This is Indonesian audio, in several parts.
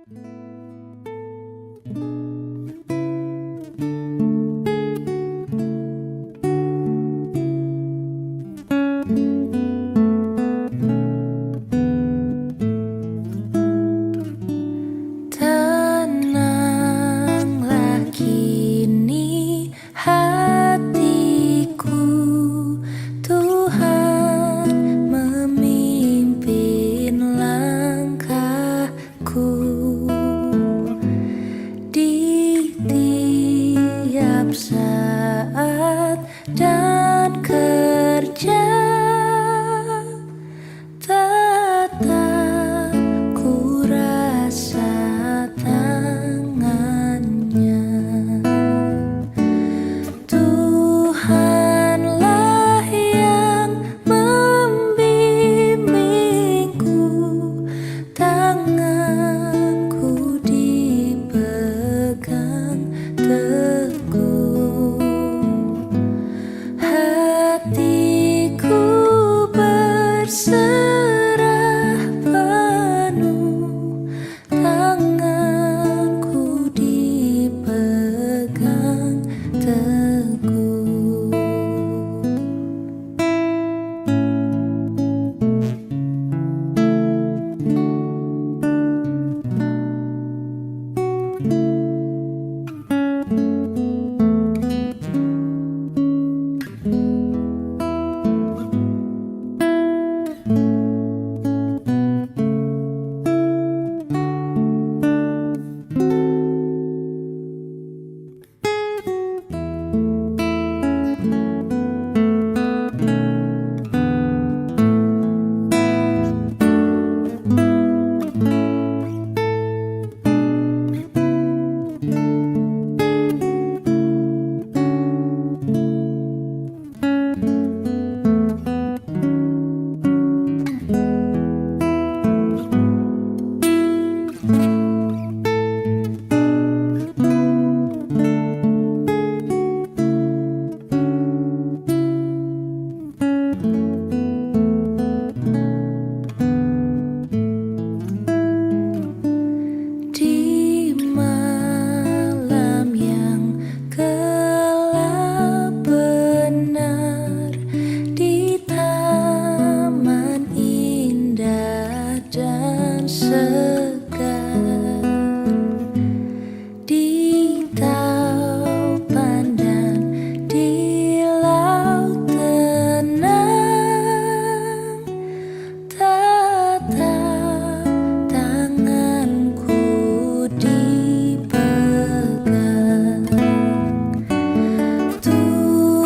Tenanglah kini hatiku, Tuhan memimpin langkahku di tiap saat dan kerja. Tetap ku rasa tangannya. Tuhanlah yang membimbingku, tanganku dipegang teguh. Hatiku berserah penuh, tanganku dipegang teguh. Di malam yang gelap benar, di taman indah dan segar, di taupan dan di laut tenang, tetap tanganku dipegang.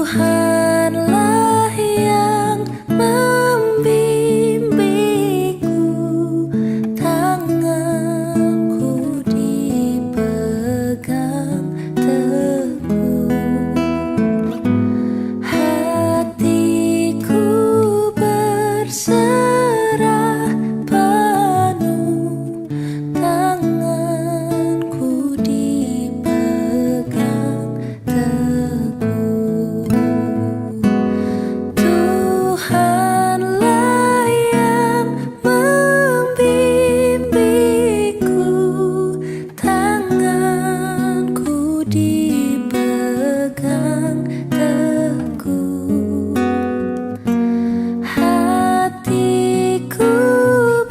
Tuhanlah yang membimbingku, tanganku dipegang teguh. Hatiku berserah penuh, tanganku dipegang teguh. Tuhanlah yang membimbingku, tanganku dipegang teguh. Hatiku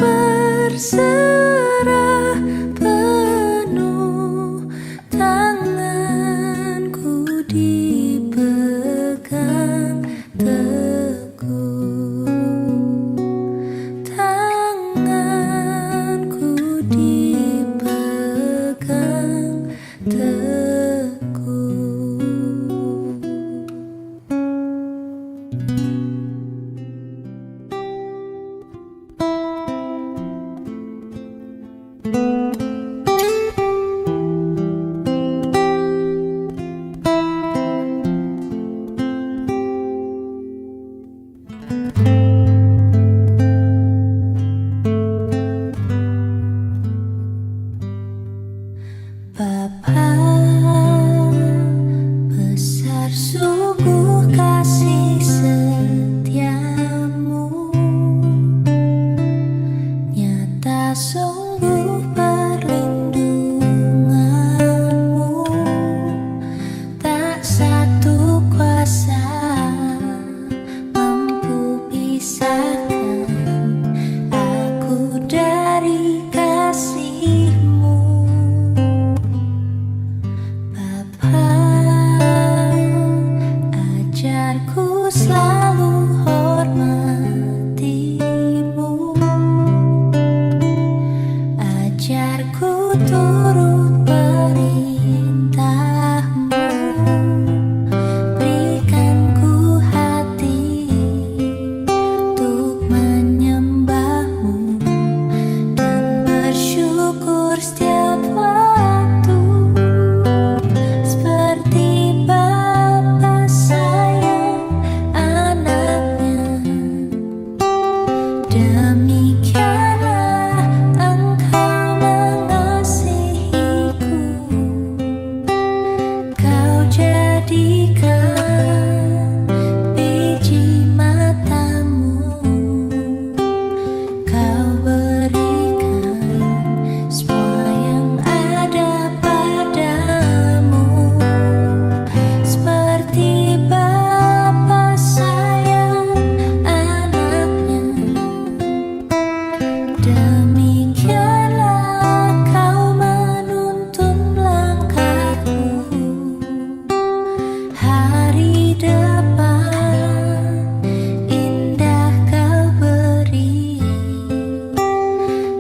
berserah penuh, tanganku dipegang teguh. Tanganku dipegang teguh. Bapa besar sungguh kasih setiamu, nyata sungguh Ajarku turut perintahmu, berikan ku hati untuk menyembahmu dan bersyukur setiap waktu, seperti Bapa sayang anaknya. Demikianlah Engkau mengasihiku, Kau jadikan biji matamu, Kau berikan semua yang ada padamu, seperti Bapa sayang anaknya. Demikianlah Kau menuntun langkahku, hari depan indah Kau beri,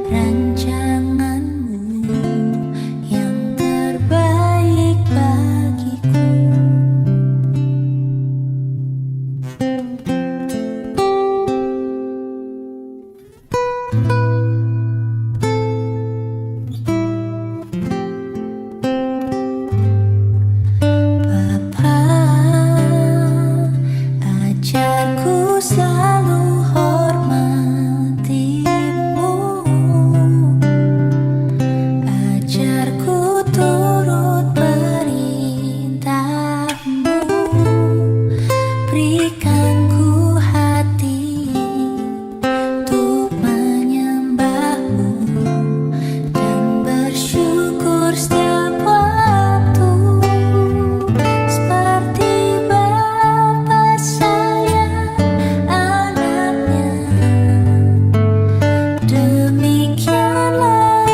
rancanganmu yang terbaik bagiku. Bapa, ajarku selalu hormatimu, ajarku turut perintahmu, berikan ku hati untuk menyembahmu dan bersyukur setiap waktu, seperti Bapa sayang anaknya. Demikianlah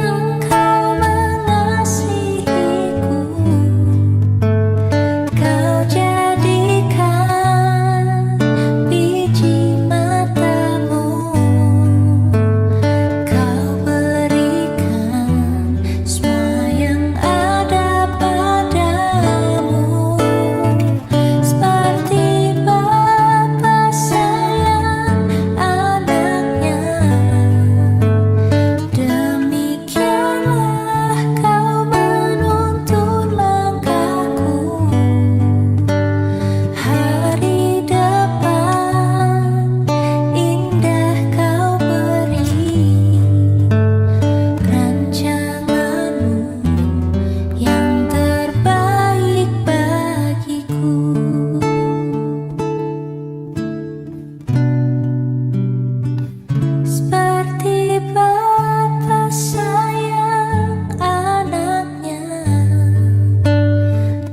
Engkau mengasihiku, Kau jadikan biji matamu, Kau berikan semua yang ada padamu, seperti Bapa sayang anaknya. Demikianlah Kau menuntun langkahku, hari depan indah Kau beri, rancanganmu yang terbaik bagiku. Seperti Bapa sayang anaknya,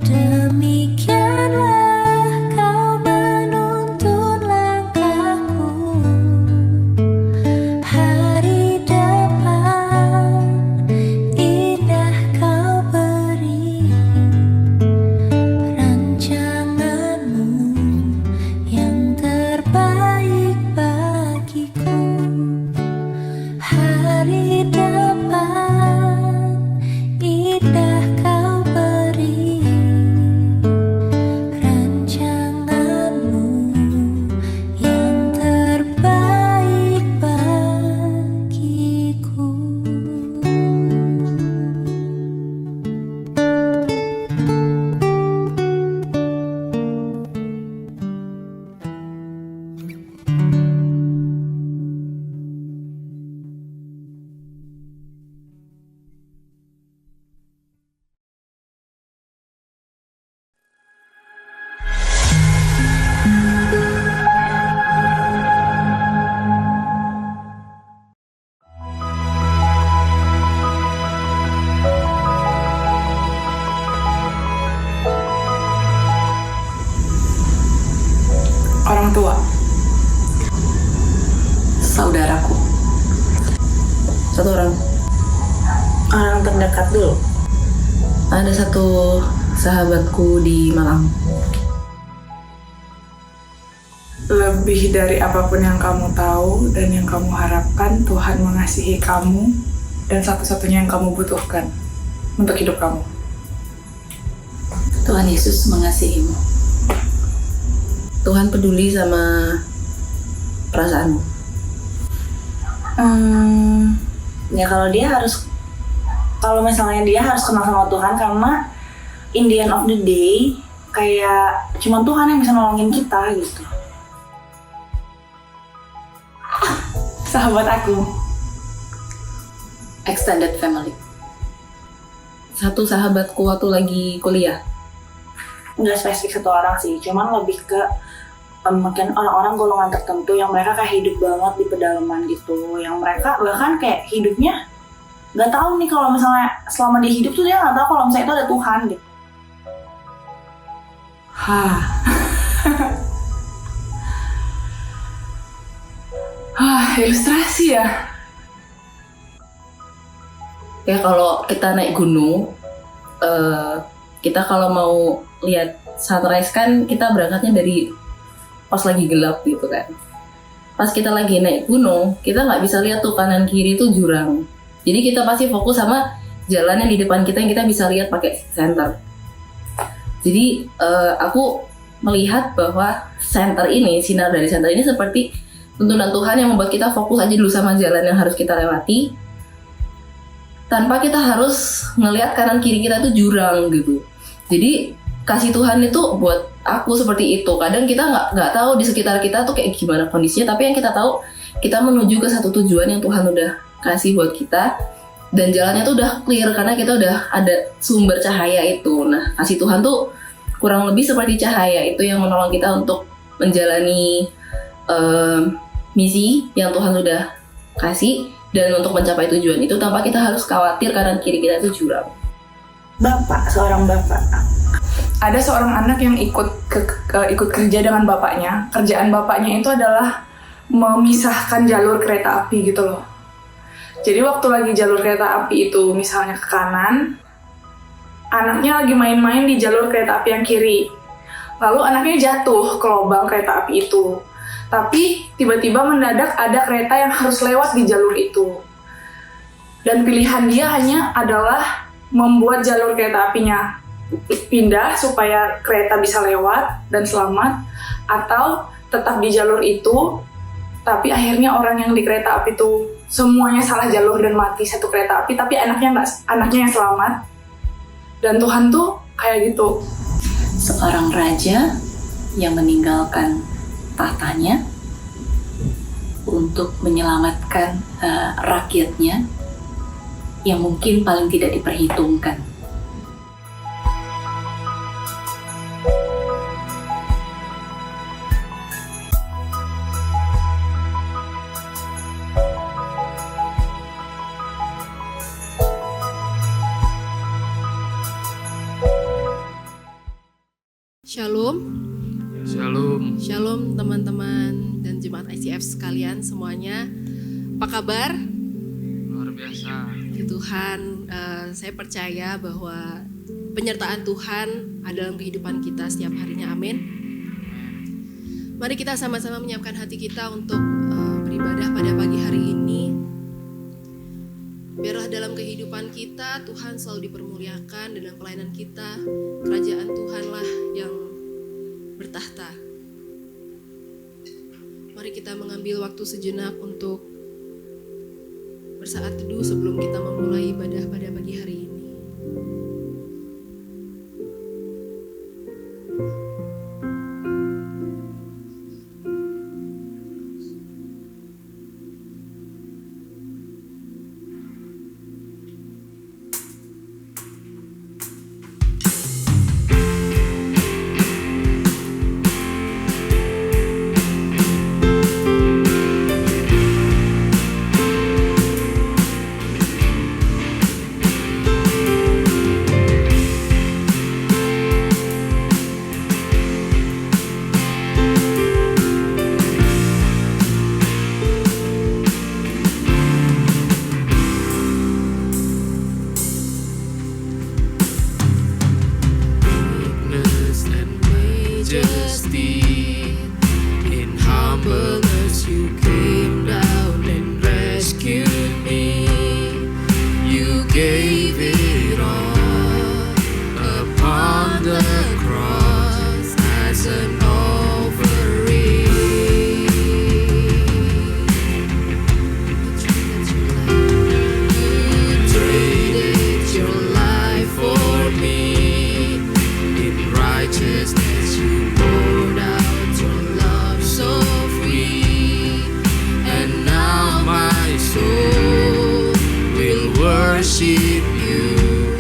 demikianlah Kau menuntun langkahku, hari depan indah Kau beri, rancanganmu yang terbaik bagiku. Hari depan indah Kau beri, rancanganmu yang terbaik bagiku. Orang tua, saudaraku, satu orang terdekat dulu. Ada satu sahabatku di Malang. Lebih dari apapun yang kamu tahu dan yang kamu harapkan, Tuhan mengasihi kamu dan satu-satunya yang kamu butuhkan untuk hidup kamu. Tuhan Yesus mengasihimu. Tuhan peduli sama perasaanmu. Ya kalau misalnya dia harus kenal sama Tuhan, karena in the end of the day kayak cuma Tuhan yang bisa nolongin kita gitu. Sahabat aku, Extended family. Satu sahabatku waktu lagi kuliah. nggak spesifik satu orang sih, cuman lebih ke mungkin orang-orang golongan tertentu yang mereka kayak hidup banget di pedalaman gitu, yang mereka bahkan kayak hidupnya nggak tahu nih kalau misalnya selama dia hidup tuh dia nggak tahu kalau misalnya itu ada Tuhan gitu. Ilustrasi ya. Ya kalau kita naik gunung, kita kalau mau lihat sunrise kan kita berangkatnya dari pas lagi gelap gitu kan. Pas kita lagi naik gunung, kita nggak bisa lihat tuh kanan kiri itu jurang. Jadi kita pasti fokus sama jalan yang di depan kita yang kita bisa lihat pakai senter. Jadi aku melihat bahwa sinar dari senter ini seperti tuntunan Tuhan yang membuat kita fokus aja dulu sama jalan yang harus kita lewati, tanpa kita harus ngelihat kanan kiri kita itu jurang gitu. Jadi kasih Tuhan itu buat aku seperti itu. Kadang kita nggak tahu di sekitar kita tuh kayak gimana kondisinya, tapi yang kita tahu kita menuju ke satu tujuan yang Tuhan udah kasih buat kita, dan jalannya tuh udah clear karena kita udah ada sumber cahaya itu. Nah, kasih Tuhan tuh kurang lebih seperti cahaya itu yang menolong kita untuk menjalani misi yang Tuhan udah kasih, dan untuk mencapai tujuan itu tanpa kita harus khawatir kanan kiri kita itu jurang. Seorang bapak. Ada seorang anak yang ikut kerja dengan bapaknya. Kerjaan bapaknya itu adalah memisahkan jalur kereta api gitu loh. Jadi waktu lagi jalur kereta api itu misalnya ke kanan, anaknya lagi main-main di jalur kereta api yang kiri. Lalu anaknya jatuh ke lubang kereta api itu. Tapi tiba-tiba mendadak ada kereta yang harus lewat di jalur itu. Dan pilihan dia hanya adalah membuat jalur kereta apinya pindah supaya kereta bisa lewat dan selamat, atau tetap di jalur itu tapi akhirnya orang yang di kereta api itu semuanya salah jalur dan mati satu kereta api, tapi anaknya yang selamat. Dan Tuhan tuh kayak gitu, seorang raja yang meninggalkan tahtanya untuk menyelamatkan rakyatnya yang mungkin paling tidak diperhitungkan. Shalom. Shalom. Shalom teman-teman dan jemaat ICF sekalian semuanya. Apa kabar? Luar biasa. Puji Tuhan, saya percaya bahwa penyertaan Tuhan ada dalam kehidupan kita setiap harinya. Amin. Mari kita sama-sama menyiapkan hati kita untuk beribadah pada pagi hari ini. Biarlah dalam kehidupan kita Tuhan selalu dipermuliakan, dan dalam pelayanan kita kerajaan Tuhanlah yang bertahta. Mari kita mengambil waktu sejenak untuk bersaat teduh sebelum kita memulai ibadah pada pagi hari ini. gave it all upon the cross as an offering. You traded your life for me. In righteousness you poured out your love so free. And now my soul will worship you.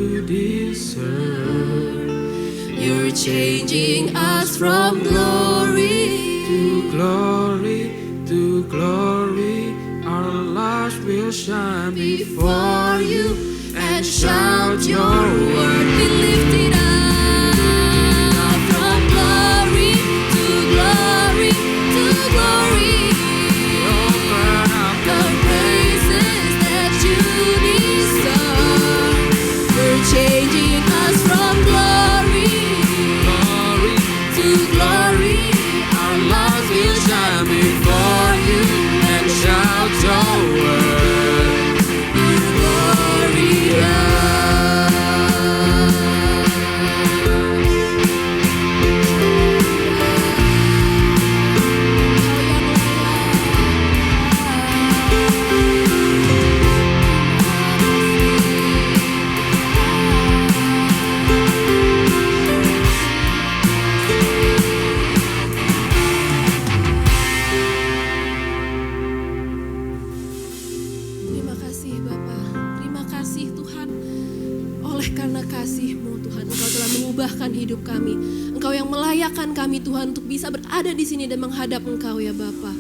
to deserve. You're changing us from glory To glory, to glory, our lives will shine before you and shout your word. Be lifted up from glory to glory to glory. Open up The praises that you deserve. You're changing us from glory glory, to glory. our lives will shine before you and shout your word. Terima kasih Bapa, terima kasih Tuhan. Oleh karena kasih-Mu Tuhan, Engkau telah mengubahkan hidup kami. Engkau yang melayakkan kami Tuhan untuk bisa berada di sini dan menghadap Engkau ya Bapa.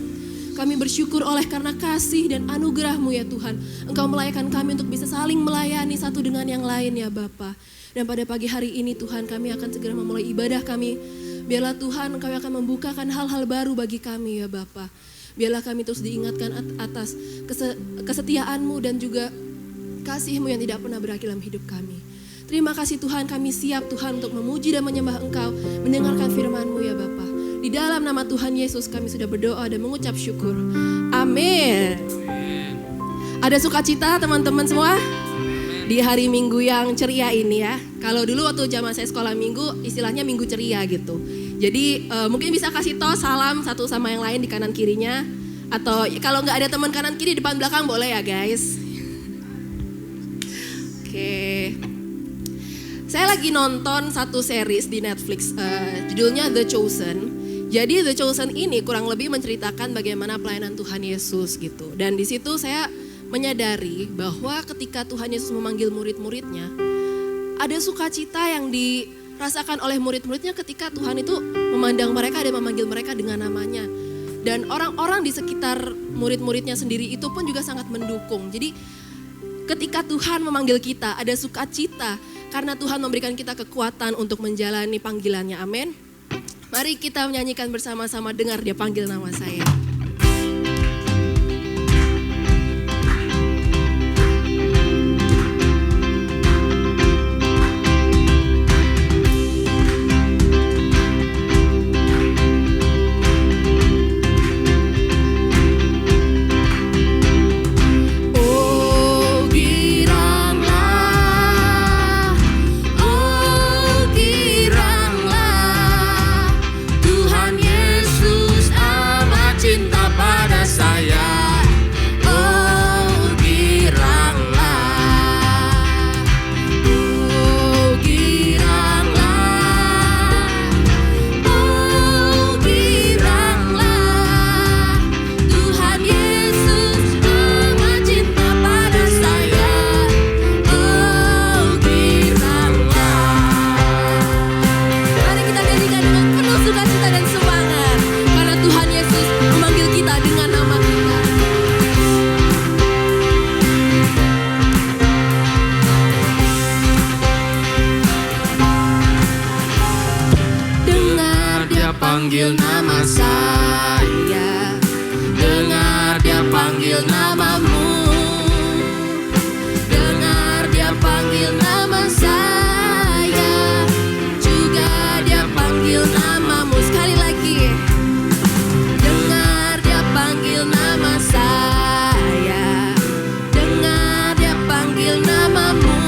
Kami bersyukur oleh karena kasih dan anugerah-Mu ya Tuhan. Engkau melayakkan kami untuk bisa saling melayani satu dengan yang lain ya Bapa. Dan pada pagi hari ini Tuhan, kami akan segera memulai ibadah kami. Biarlah Tuhan Engkau akan membukakan hal-hal baru bagi kami ya Bapa. Biarlah kami terus diingatkan atas kesetiaan-Mu dan juga kasih-Mu yang tidak pernah berakhir dalam hidup kami. Terima kasih Tuhan, kami siap Tuhan untuk memuji dan menyembah Engkau, mendengarkan firman-Mu ya Bapa. Di dalam nama Tuhan Yesus kami sudah berdoa dan mengucap syukur. Amin. Ada sukacita teman-teman semua? Di hari Minggu yang ceria ini ya. Kalau dulu waktu zaman saya sekolah minggu, istilahnya minggu ceria gitu. Jadi mungkin bisa kasih toh salam satu sama yang lain di kanan kirinya. Atau kalau nggak ada teman kanan kiri, depan belakang boleh ya guys. Oke. Saya lagi nonton satu series di Netflix, judulnya The Chosen. Jadi The Chosen ini kurang lebih menceritakan bagaimana pelayanan Tuhan Yesus gitu. Dan di situ saya menyadari bahwa ketika Tuhan Yesus memanggil murid-muridnya, ada sukacita yang dirasakan oleh murid-muridnya ketika Tuhan itu memandang mereka dan memanggil mereka dengan namanya. Dan orang-orang di sekitar murid-muridnya sendiri itu pun juga sangat mendukung. Jadi ketika Tuhan memanggil kita, ada sukacita karena Tuhan memberikan kita kekuatan untuk menjalani panggilannya. Amin. Mari kita menyanyikan bersama-sama, dengar Dia panggil nama saya. Panggil nama saya, dengar Dia panggil namamu, dengar Dia panggil nama saya, juga Dia panggil namamu. Sekali lagi, dengar Dia panggil nama saya, dengar Dia panggil namamu,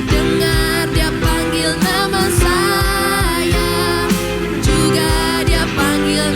dengar Dia panggil nama saya, juga Dia panggil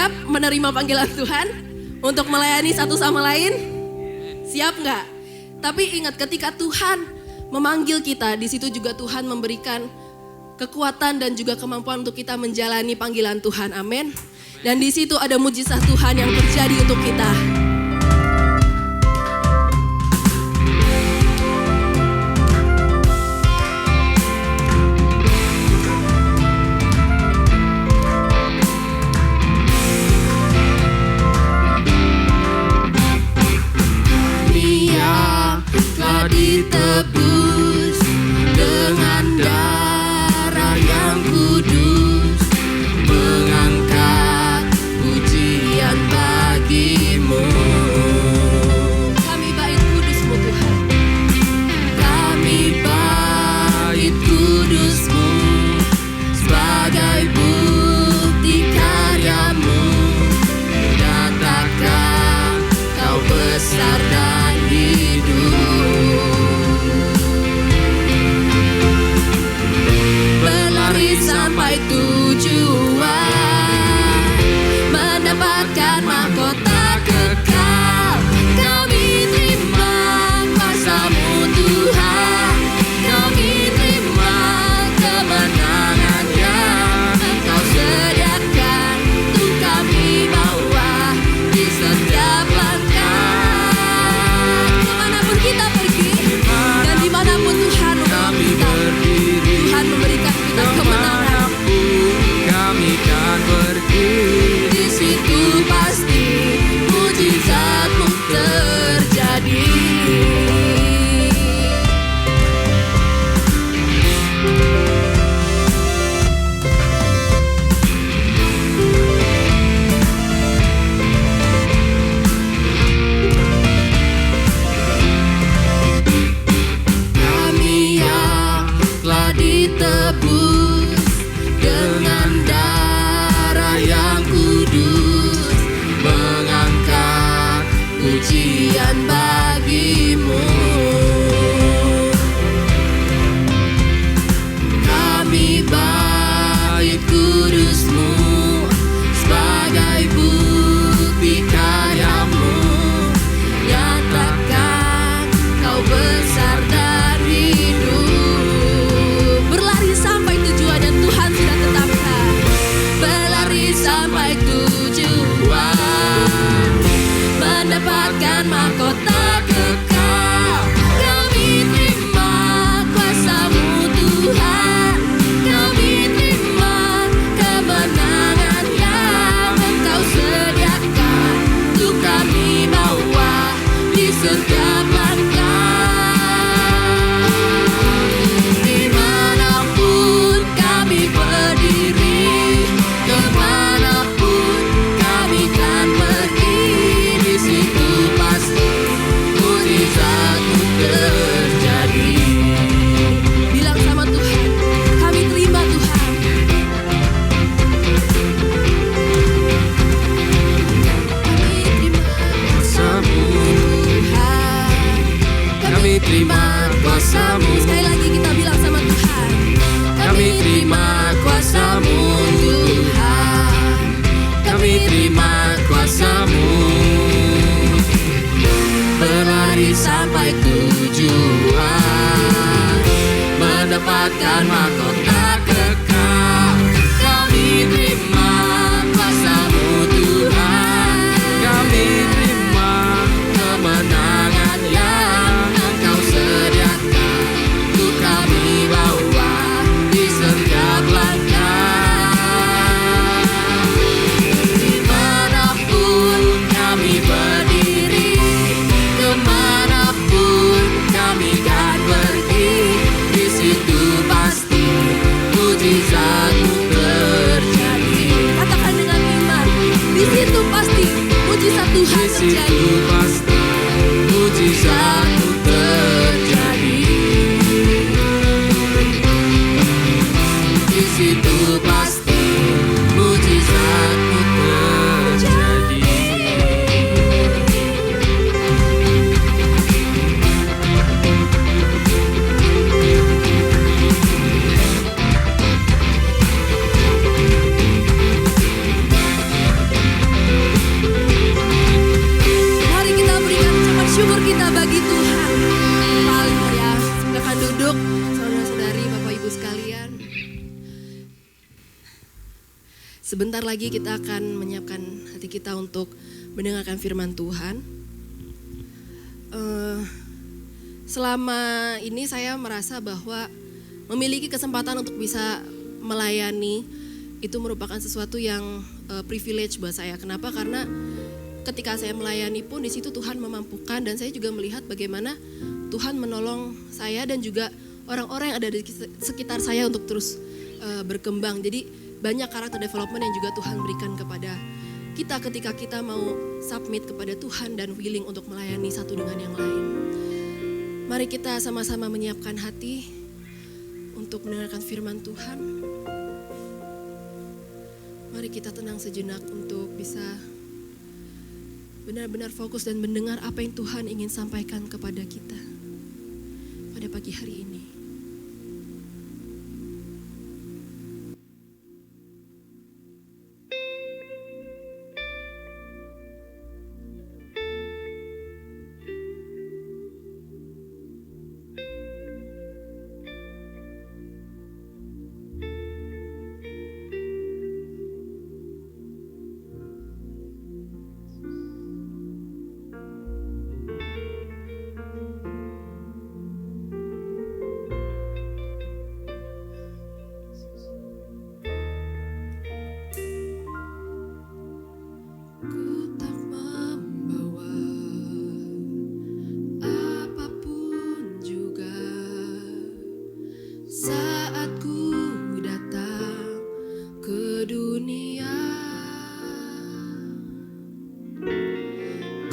siap menerima panggilan Tuhan untuk melayani satu sama lain? Siap nggak? Tapi ingat, ketika Tuhan memanggil kita, di situ juga Tuhan memberikan kekuatan dan juga kemampuan untuk kita menjalani panggilan Tuhan. Amin. Dan di situ ada mujizat Tuhan yang terjadi untuk kita. Telah ditebus dengan darah yang kudus, mengangkat pujian bagimu. Kami bait kudus-Mu Tuhan. Kami bait kudus-Mu sebagai bukti karya-Mu, menyatakan Kau besar dan hidup. Sampai tujuan, mendapatkan mahkota kekal. Kami terima kuasa-Mu Tuhan, kami terima kemenangan yang Engkau sediakan untuk kami bawa di setiap langkah. Kemanapun kita pergi dan dimanapun Tuhan membawa kita, Tuhan memberikan kita kemenangan. Kami kan pergi, Di situ pasti mujizat-Mu terjadi. kami yang telah ditebus dengan darah yang kudus, mengangkat pujian bagimu. Kami bait kudus-Mu sebagai bukti karya-Mu, nyatakan Kau besar dan hidup. Berlari sampai tujuan yang Tuhan sudah tetapkan. Berlari sampai tujuan, mendapatkan mahkota kekal. Kami terima kuasa-Mu Tuhan, kami terima kemenangan yang Engkau sediakan untuk kami bawa di setiap langkah. Dimanapun kami berdiri, kemanapun kami kan pergi, di situ pasti mujizat-Mu terjadi. Bilang sama Tuhan, kami terima Tuhan. Kami terima Kuasa-Mu, Tuhan. kami terima kuasa-Mu. Sekali lagi kita bilang sama Tuhan. Kami terima kuasa-Mu Tuhan, kami terima kuasa-Mu. Berlari sampai tujuan, mendapatkan mahkota kekal. Kami terima kuasa-Mu Tuhan, kami terima kemenangan yang Engkau sediakan untuk kami bawa di setiap langkah. Dimanapun kami berdiri, kemanapun kami kan pergi, di situ pasti mujizat-Mu terjadi. Katakan dengan iman, di situ pasti mujizat Tuhan Di situ terjadi. pasti mujizat-Mu terjadi. Di situ pasti mujizat-Mu terjadi. Sebentar lagi kita akan menyiapkan hati kita untuk mendengarkan firman Tuhan. Selama ini saya merasa bahwa memiliki kesempatan untuk bisa melayani itu merupakan sesuatu yang privilege buat saya. Kenapa? Karena ketika saya melayani pun di situ Tuhan memampukan, dan saya juga melihat bagaimana Tuhan menolong saya dan juga orang-orang yang ada di sekitar saya untuk terus berkembang. Jadi banyak karakter development yang juga Tuhan berikan kepada kita ketika kita mau submit kepada Tuhan dan willing untuk melayani satu dengan yang lain. Mari kita sama-sama menyiapkan hati untuk mendengarkan firman Tuhan. Mari kita tenang sejenak untuk bisa benar-benar fokus dan mendengar apa yang Tuhan ingin sampaikan kepada kita pada pagi hari ini. Ku tak membawa apapun juga saat ku datang ke dunia.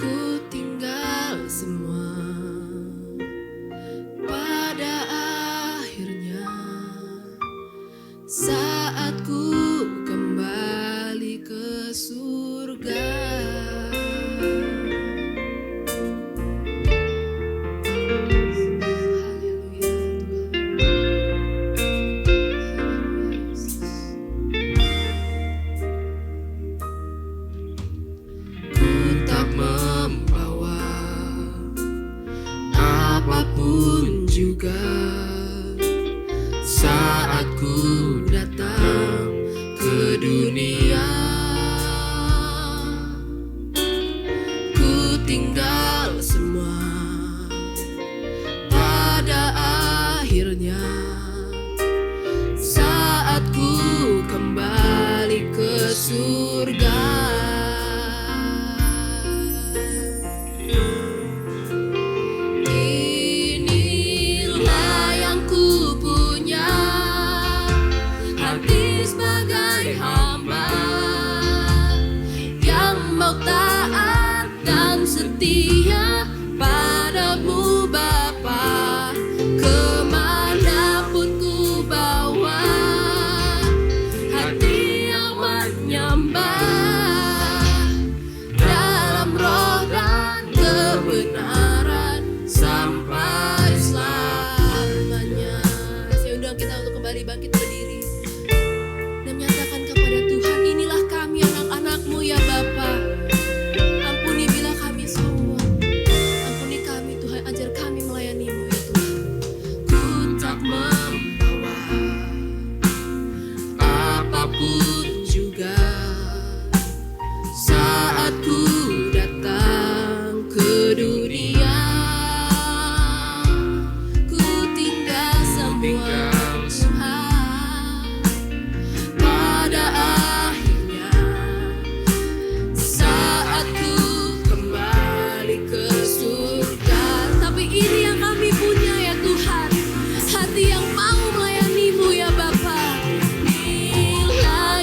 Ku tinggal semua pada akhirnya saat ku kembali ke surga. Haleluya Tuhan. Ku tak membawa apapun juga saat ku datang ke dunia. Ku tinggal semua pada akhirnya saat ku kembali ke surga. Inilah yang ku punya, hati sebagai hamba yang mau taat dan setia padamu Bapa. Kemanapun ku bawa, hati yang menyembah dalam roh dan kebenaran sampai selamanya. Saya undang kita untuk kembali bangkit berdiri dan menyatakan kepada Tuhan, inilah kami anak-anak-Mu ya Bapa. Ampuni bila kami sombong, ampuni kami Tuhan, ajar kami melayani-Mu ya Tuhan. Ku tak membawa apapun juga saat ku datang ke dunia. Ku tinggal semua pada akhirnya saat ku kembali ke surga. Tapi ini yang kami punya ya Tuhan, hati yang mau melayani-Mu ya Bapa. Inilah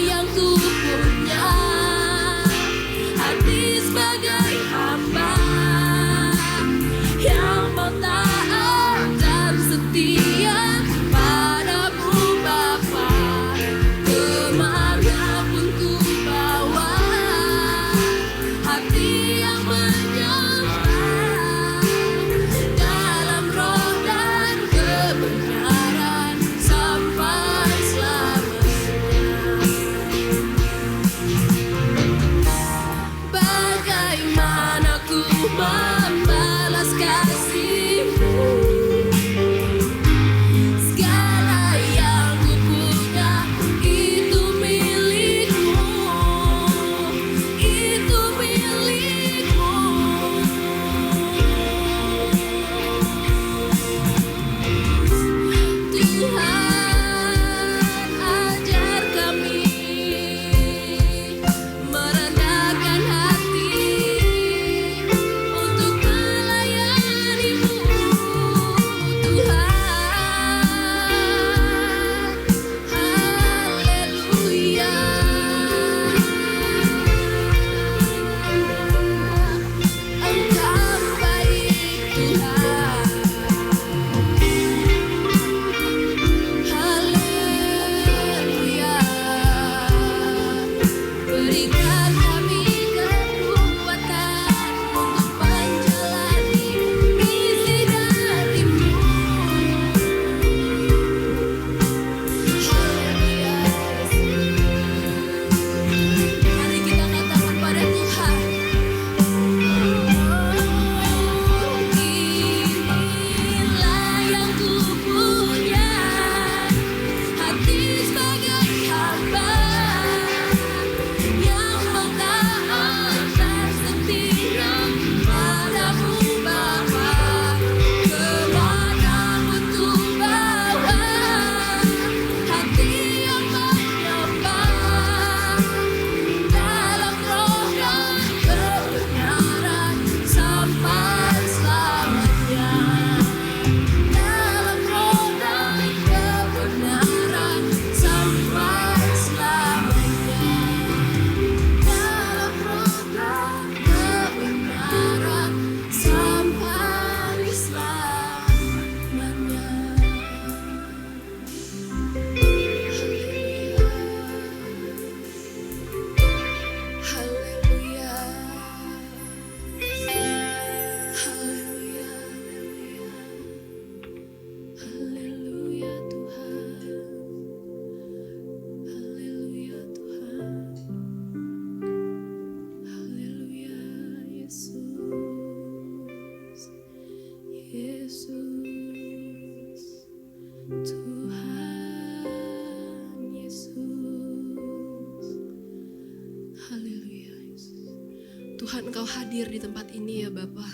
Tuhan, Engkau hadir di tempat ini ya Bapa.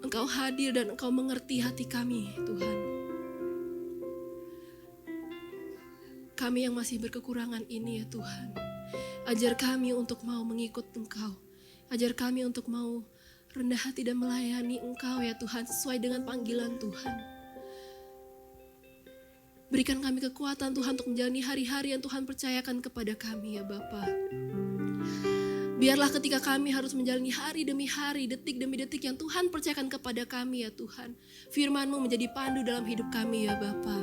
Engkau hadir dan Engkau mengerti hati kami, Tuhan. Kami yang masih berkekurangan ini ya Tuhan. Ajar kami untuk mau mengikut Engkau. Ajar kami untuk mau rendah hati dan melayani Engkau ya Tuhan, sesuai dengan panggilan Tuhan. Berikan kami kekuatan Tuhan untuk menjalani hari-hari yang Tuhan percayakan kepada kami ya Bapa. Biarlah ketika kami harus menjalani hari demi hari, detik demi detik yang Tuhan percayakan kepada kami ya Tuhan, firman-Mu menjadi pandu dalam hidup kami ya Bapa.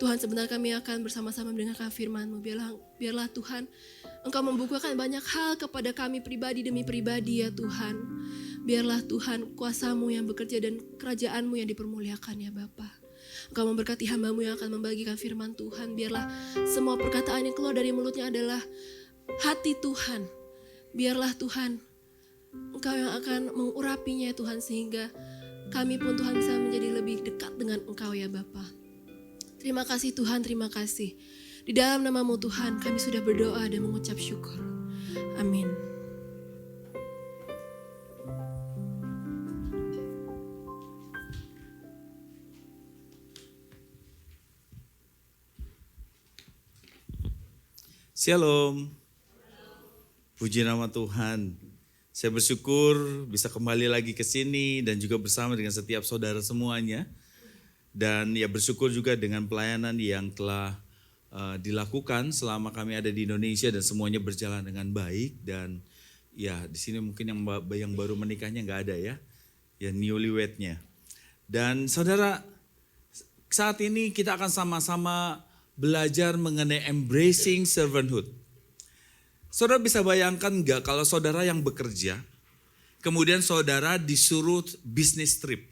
Tuhan, sebentar kami akan bersama-sama mendengarkan firman-Mu. Biarlah Tuhan, Engkau membukakan banyak hal kepada kami pribadi demi pribadi ya Tuhan. Biarlah Tuhan, kuasa-Mu yang bekerja dan kerajaan-Mu yang dipermuliakan ya Bapa. Engkau memberkati hamba-Mu yang akan membagikan firman Tuhan. Biarlah semua perkataan yang keluar dari mulutnya adalah hati Tuhan. Biarlah Tuhan, Engkau yang akan mengurapinya ya Tuhan, sehingga kami pun Tuhan bisa menjadi lebih dekat dengan Engkau ya Bapa. Terima kasih Tuhan, terima kasih. Di dalam nama-Mu Tuhan kami sudah berdoa dan mengucap syukur. Amin. Shalom. Puji nama Tuhan. Saya bersyukur bisa kembali lagi ke sini dan juga bersama dengan setiap saudara semuanya. Dan ya bersyukur juga dengan pelayanan yang telah dilakukan selama kami ada di Indonesia dan semuanya berjalan dengan baik. Dan ya di sini mungkin yang baru menikahnya nggak ada ya, newlywednya. Dan saudara, saat ini kita akan sama-sama belajar mengenai embracing servanthood. Saudara bisa bayangkan nggak kalau saudara yang bekerja, kemudian saudara disuruh bisnis trip.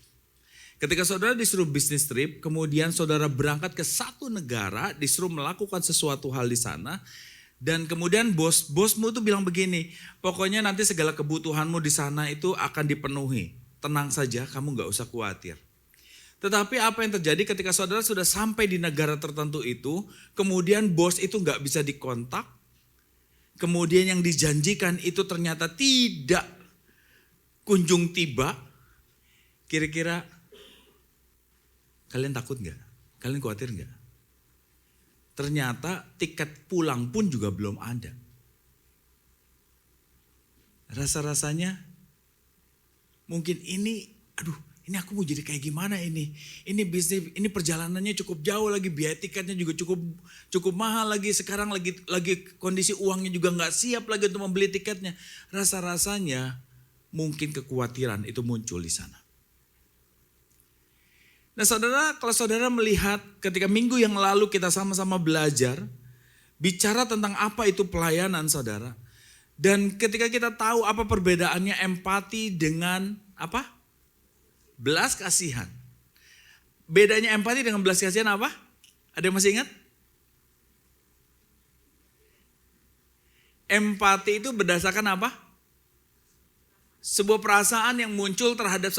Ketika saudara disuruh bisnis trip, kemudian saudara berangkat ke satu negara, disuruh melakukan sesuatu hal di sana, dan kemudian bosmu itu bilang begini, pokoknya nanti segala kebutuhanmu di sana itu akan dipenuhi. Tenang saja, kamu nggak usah khawatir. Tetapi apa yang terjadi ketika saudara sudah sampai di negara tertentu itu, kemudian bos itu nggak bisa dikontak, kemudian yang dijanjikan itu ternyata tidak kunjung tiba. Kira-kira kalian takut nggak? Kalian khawatir nggak? Ternyata tiket pulang pun juga belum ada. Rasa-rasanya mungkin ini aku mau jadi kayak gimana ini? Ini bisnis, ini perjalanannya cukup jauh lagi, biaya tiketnya juga cukup mahal lagi. Sekarang lagi kondisi uangnya juga nggak siap lagi untuk membeli tiketnya. Rasa-rasanya mungkin kekhawatiran itu muncul di sana. Nah saudara, kalau saudara melihat ketika minggu yang lalu kita sama-sama belajar, bicara tentang apa itu pelayanan saudara. Dan ketika kita tahu apa perbedaannya empati dengan apa? Belas kasihan. Bedanya empati dengan belas kasihan apa? Ada yang masih ingat? Empati itu berdasarkan apa? Sebuah perasaan yang muncul terhadap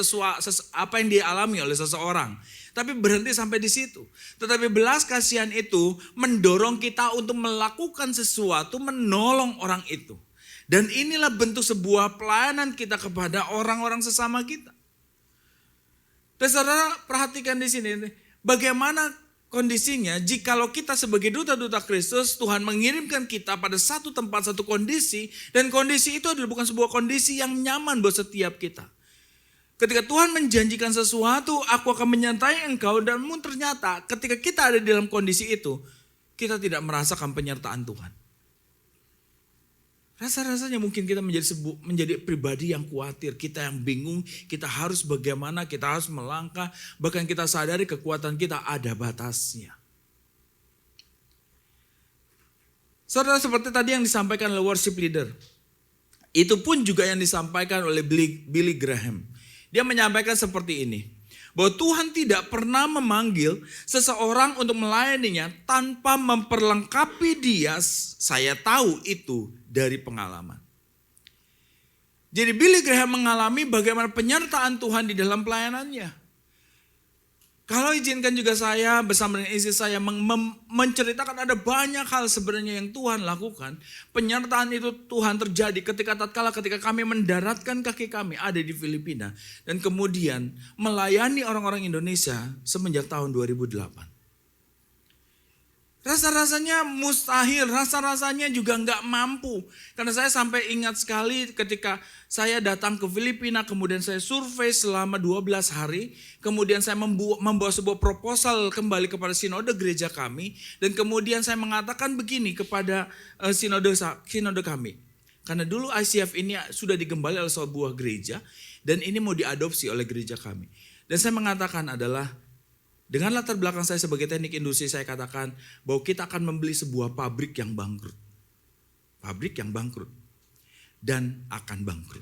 apa yang dialami oleh seseorang. Tapi berhenti sampai di situ. Tetapi belas kasihan itu mendorong kita untuk melakukan sesuatu, menolong orang itu. Dan inilah bentuk sebuah pelayanan kita kepada orang-orang sesama kita. Dan saudara perhatikan di sini, bagaimana kondisinya jikalau kita sebagai duta-duta Kristus, Tuhan mengirimkan kita pada satu tempat, satu kondisi, dan kondisi itu adalah bukan sebuah kondisi yang nyaman buat setiap kita. Ketika Tuhan menjanjikan sesuatu, aku akan menyertai engkau, dan ternyata ketika kita ada di dalam kondisi itu, kita tidak merasakan penyertaan Tuhan. Rasa-rasanya mungkin kita menjadi pribadi yang khawatir, kita yang bingung, kita harus bagaimana, kita harus melangkah, bahkan kita sadari kekuatan kita ada batasnya. Saudara, seperti tadi yang disampaikan oleh worship leader, itu pun juga yang disampaikan oleh Billy Graham. Dia menyampaikan seperti ini, bahwa Tuhan tidak pernah memanggil seseorang untuk melayaninya tanpa memperlengkapi dia. Saya tahu itu dari pengalaman. Jadi Billy Graham mengalami bagaimana penyertaan Tuhan di dalam pelayanannya. Kalau izinkan juga saya bersama dengan istri saya menceritakan ada banyak hal sebenarnya yang Tuhan lakukan. Penyertaan itu Tuhan terjadi ketika kami mendaratkan kaki kami ada di Filipina. Dan kemudian melayani orang-orang Indonesia semenjak tahun 2008. Rasa-rasanya mustahil, rasa-rasanya juga nggak mampu. Karena saya sampai ingat sekali ketika saya datang ke Filipina, kemudian saya survei selama 12 hari. Kemudian saya membawa sebuah proposal kembali kepada sinode gereja kami. Dan kemudian saya mengatakan begini kepada sinode kami. Karena dulu ICF ini sudah digembali oleh sebuah gereja. Dan ini mau diadopsi oleh gereja kami. Dan saya mengatakan adalah, dengan latar belakang saya sebagai teknik industri, saya katakan bahwa kita akan membeli sebuah pabrik yang bangkrut. Pabrik yang bangkrut. Dan akan bangkrut.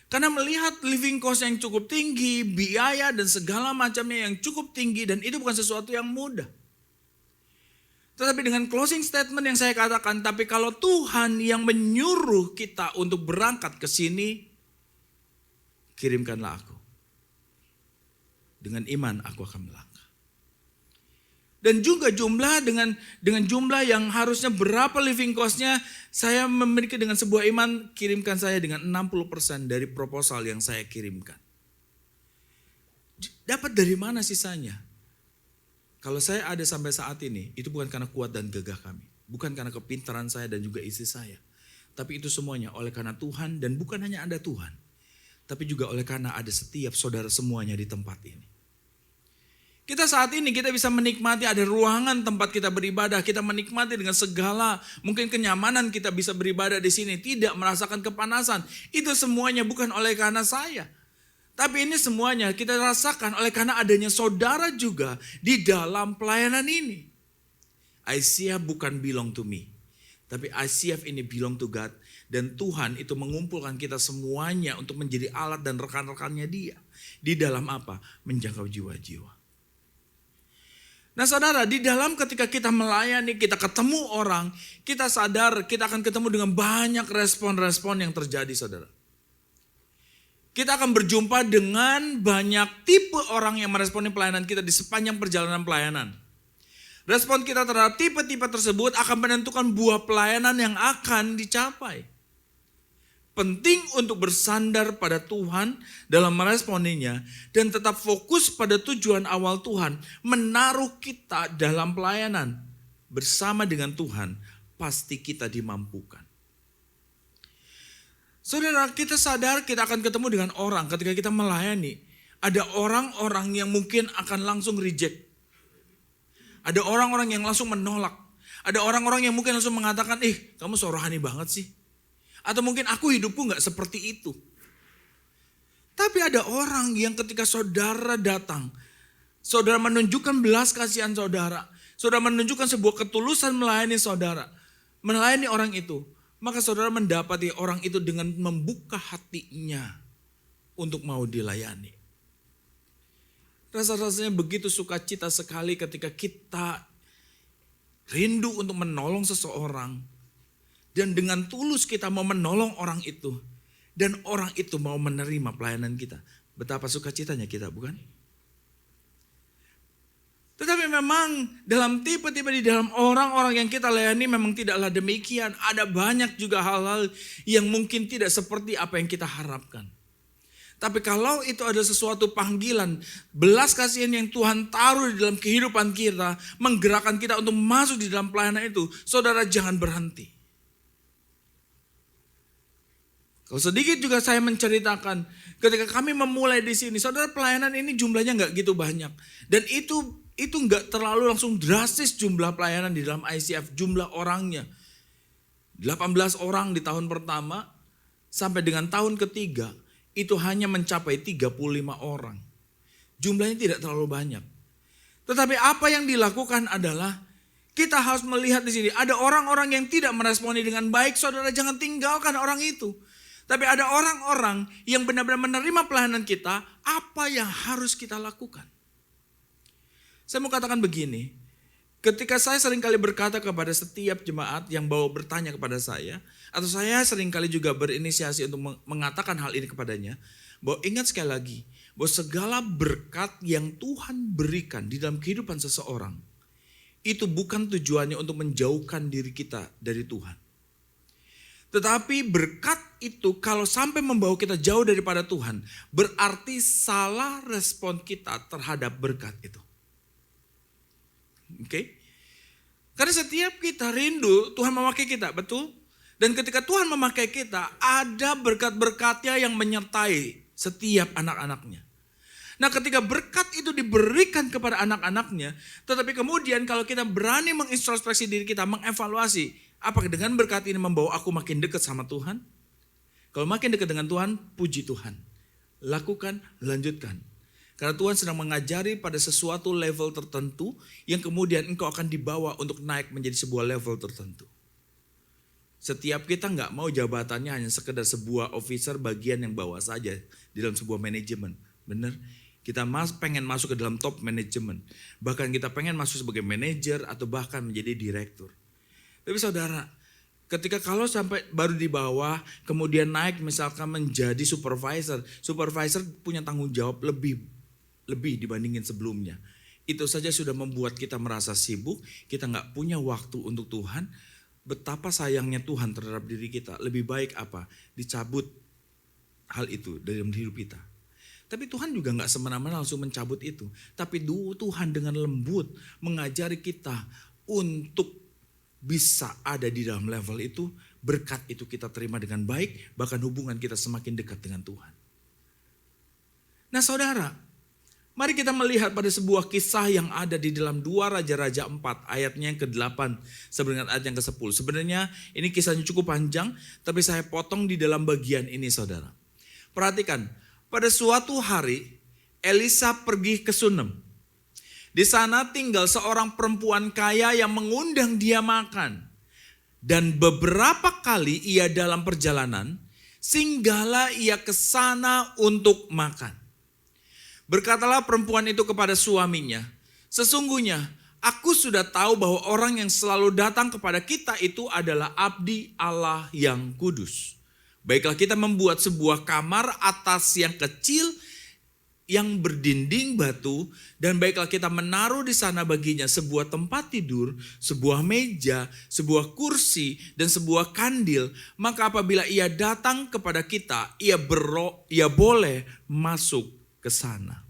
Karena melihat living cost yang cukup tinggi, biaya dan segala macamnya yang cukup tinggi, dan itu bukan sesuatu yang mudah. Tetapi dengan closing statement yang saya katakan, tapi kalau Tuhan yang menyuruh kita untuk berangkat ke sini, kirimkanlah aku. Dengan iman aku akan melangkah. Dan juga jumlah dengan jumlah yang harusnya berapa living cost-nya, saya memiliki dengan sebuah iman, kirimkan saya dengan 60% dari proposal yang saya kirimkan. Dapat dari mana sisanya? Kalau saya ada sampai saat ini, itu bukan karena kuat dan gagah kami. Bukan karena kepintaran saya dan juga istri saya. Tapi itu semuanya oleh karena Tuhan, dan bukan hanya ada Tuhan. Tapi juga oleh karena ada setiap saudara semuanya di tempat ini. Kita saat ini kita bisa menikmati ada ruangan tempat kita beribadah. Kita menikmati dengan segala mungkin kenyamanan kita bisa beribadah di sini. Tidak merasakan kepanasan. Itu semuanya bukan oleh karena saya. Tapi ini semuanya kita rasakan oleh karena adanya saudara juga di dalam pelayanan ini. ICF bukan belong to me. Tapi ICF ini belong to God. Dan Tuhan itu mengumpulkan kita semuanya untuk menjadi alat dan rekan-rekannya Dia. Di dalam apa? Menjangkau jiwa-jiwa. Nah saudara, di dalam ketika kita melayani, kita ketemu orang, kita sadar kita akan ketemu dengan banyak respon-respon yang terjadi saudara. Kita akan berjumpa dengan banyak tipe orang yang meresponi pelayanan kita di sepanjang perjalanan pelayanan. Respon kita terhadap tipe-tipe tersebut akan menentukan buah pelayanan yang akan dicapai. Penting untuk bersandar pada Tuhan dalam meresponinya dan tetap fokus pada tujuan awal Tuhan, menaruh kita dalam pelayanan bersama dengan Tuhan, pasti kita dimampukan. Saudara, kita sadar kita akan ketemu dengan orang ketika kita melayani. Ada orang-orang yang mungkin akan langsung reject. Ada orang-orang yang langsung menolak. Ada orang-orang yang mungkin langsung mengatakan, kamu so rohani banget sih. Atau mungkin aku hidupku gak seperti itu. Tapi ada orang yang ketika saudara datang, saudara menunjukkan belas kasihan saudara, saudara menunjukkan sebuah ketulusan melayani saudara, melayani orang itu, maka saudara mendapati orang itu dengan membuka hatinya untuk mau dilayani. Rasa-rasanya begitu sukacita sekali ketika kita rindu untuk menolong seseorang. Dan dengan tulus kita mau menolong orang itu. Dan orang itu mau menerima pelayanan kita. Betapa sukacitanya kita, bukan? Tetapi memang dalam tipe-tipe di dalam orang-orang yang kita layani memang tidaklah demikian. Ada banyak juga hal-hal yang mungkin tidak seperti apa yang kita harapkan. Tapi kalau itu ada sesuatu panggilan, belas kasihan yang Tuhan taruh di dalam kehidupan kita, menggerakkan kita untuk masuk di dalam pelayanan itu, saudara jangan berhenti. Kalau sedikit juga saya menceritakan, ketika kami memulai di sini, saudara pelayanan ini jumlahnya nggak gitu banyak. Dan itu nggak terlalu langsung drastis jumlah pelayanan di dalam ICF, jumlah orangnya. 18 orang di tahun pertama, sampai dengan tahun ketiga, itu hanya mencapai 35 orang. Jumlahnya tidak terlalu banyak. Tetapi apa yang dilakukan adalah, kita harus melihat di sini, ada orang-orang yang tidak meresponi dengan baik, saudara jangan tinggalkan orang itu. Tapi ada orang-orang yang benar-benar menerima pelayanan kita, apa yang harus kita lakukan? Saya mau katakan begini, ketika saya seringkali berkata kepada setiap jemaat yang bertanya kepada saya, atau saya seringkali juga berinisiasi untuk mengatakan hal ini kepadanya, bahwa ingat sekali lagi, bahwa segala berkat yang Tuhan berikan di dalam kehidupan seseorang, itu bukan tujuannya untuk menjauhkan diri kita dari Tuhan. Tetapi berkat itu kalau sampai membawa kita jauh daripada Tuhan, berarti salah respon kita terhadap berkat itu. Oke? Karena setiap kita rindu Tuhan memakai kita, betul? Dan ketika Tuhan memakai kita, ada berkat-berkatnya yang menyertai setiap anak-anaknya. Nah, ketika berkat itu diberikan kepada anak-anaknya, tetapi kemudian kalau kita berani mengintrospeksi diri kita, mengevaluasi, apakah dengan berkat ini membawa aku makin dekat sama Tuhan? Kalau makin dekat dengan Tuhan, puji Tuhan. Lakukan, lanjutkan. Karena Tuhan sedang mengajari pada sesuatu level tertentu yang kemudian engkau akan dibawa untuk naik menjadi sebuah level tertentu. Setiap kita nggak mau jabatannya hanya sekedar sebuah officer bagian yang bawah saja di dalam sebuah manajemen. Benar? Kita pengen masuk ke dalam top manajemen. Bahkan kita pengen masuk sebagai manajer atau bahkan menjadi direktur. Tapi saudara, ketika kalau sampai baru di bawah, kemudian naik misalkan menjadi supervisor. Supervisor punya tanggung jawab lebih dibandingin sebelumnya. Itu saja sudah membuat kita merasa sibuk, kita nggak punya waktu untuk Tuhan. Betapa sayangnya Tuhan terhadap diri kita. Lebih baik apa? Dicabut hal itu dari hidup kita. Tapi Tuhan juga gak semena-mena langsung mencabut itu. Tapi Tuhan dengan lembut mengajari kita untuk bisa ada di dalam level itu. Berkat itu kita terima dengan baik. Bahkan hubungan kita semakin dekat dengan Tuhan. Nah saudara, mari kita melihat pada sebuah kisah yang ada di dalam 2 Raja-Raja 4 ayatnya yang ke-8 sebenarnya ayat yang ke-10. Sebenarnya ini kisahnya cukup panjang, tapi saya potong di dalam bagian ini saudara. Perhatikan, pada suatu hari Elisa pergi ke Sunem. Di sana tinggal seorang perempuan kaya yang mengundang dia makan. Dan beberapa kali ia dalam perjalanan, singgahlah ia ke sana untuk makan. Berkatalah perempuan itu kepada suaminya, sesungguhnya aku sudah tahu bahwa orang yang selalu datang kepada kita itu adalah abdi Allah yang kudus. Baiklah kita membuat sebuah kamar atas yang kecil yang berdinding batu, dan baiklah kita menaruh di sana baginya sebuah tempat tidur, sebuah meja, sebuah kursi, dan sebuah kandil. Maka apabila ia datang kepada kita, ia boleh masuk ke sana.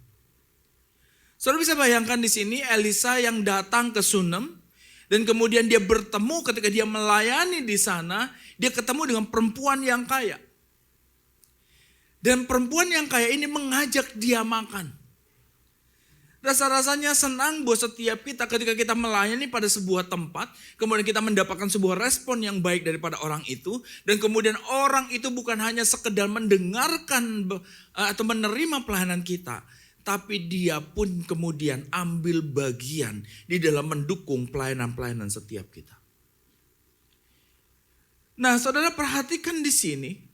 Saudara bisa bayangkan di sini Elisa yang datang ke Sunem, dan kemudian dia bertemu ketika dia melayani di sana, dia ketemu dengan perempuan yang kaya. Dan perempuan yang kaya ini mengajak dia makan. Rasa-rasanya senang buat setiap kita ketika kita melayani pada sebuah tempat, kemudian kita mendapatkan sebuah respon yang baik daripada orang itu, dan kemudian orang itu bukan hanya sekedar mendengarkan atau menerima pelayanan kita, tapi dia pun kemudian ambil bagian di dalam mendukung pelayanan-pelayanan setiap kita. Nah, saudara perhatikan di sini.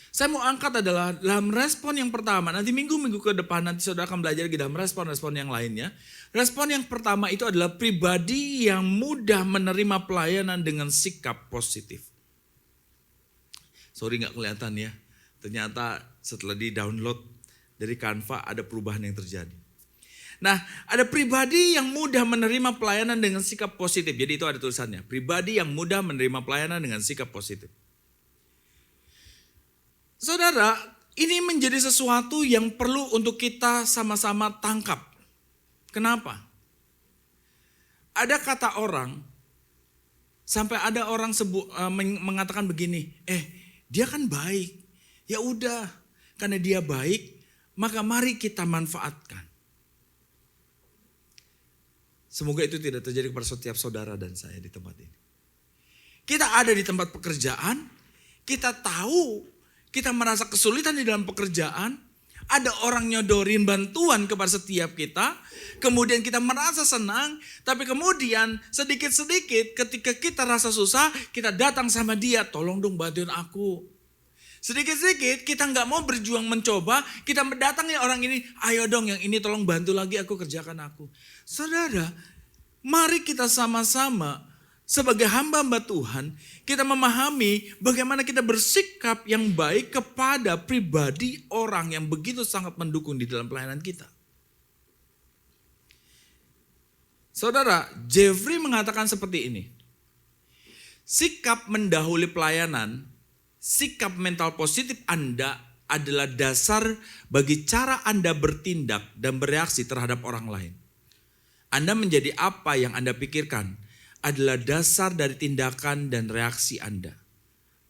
Saya mau angkat adalah dalam respon yang pertama. Nanti minggu-minggu ke depan nanti saudara akan belajar dalam respon-respon yang lainnya. Respon yang pertama itu adalah pribadi yang mudah menerima pelayanan dengan sikap positif. Sorry gak kelihatan ya. Ternyata setelah di-download dari Canva ada perubahan yang terjadi. Nah, ada pribadi yang mudah menerima pelayanan dengan sikap positif. Jadi itu ada tulisannya. Pribadi yang mudah menerima pelayanan dengan sikap positif. Saudara, ini menjadi sesuatu yang perlu untuk kita sama-sama tangkap. Kenapa? Ada kata orang, sampai ada orang mengatakan begini, dia kan baik. Ya udah, karena dia baik, maka mari kita manfaatkan. Semoga itu tidak terjadi kepada setiap saudara dan saya di tempat ini. Kita ada di tempat pekerjaan, kita tahu, kita merasa kesulitan di dalam pekerjaan, ada orang nyodorin bantuan kepada setiap kita, kemudian kita merasa senang, tapi kemudian sedikit-sedikit ketika kita rasa susah, kita datang sama dia, tolong dong bantuin aku. Sedikit-sedikit kita gak mau berjuang mencoba, kita mendatangi orang ini, ayo dong yang ini tolong bantu lagi aku kerjakan aku. Saudara, mari kita sama-sama sebagai hamba-hamba Tuhan, kita memahami bagaimana kita bersikap yang baik kepada pribadi orang yang begitu sangat mendukung di dalam pelayanan kita. Saudara, Jeffrey mengatakan seperti ini. Sikap mendahului pelayanan, sikap mental positif Anda adalah dasar bagi cara Anda bertindak dan bereaksi terhadap orang lain. Anda menjadi apa yang Anda pikirkan adalah dasar dari tindakan dan reaksi Anda.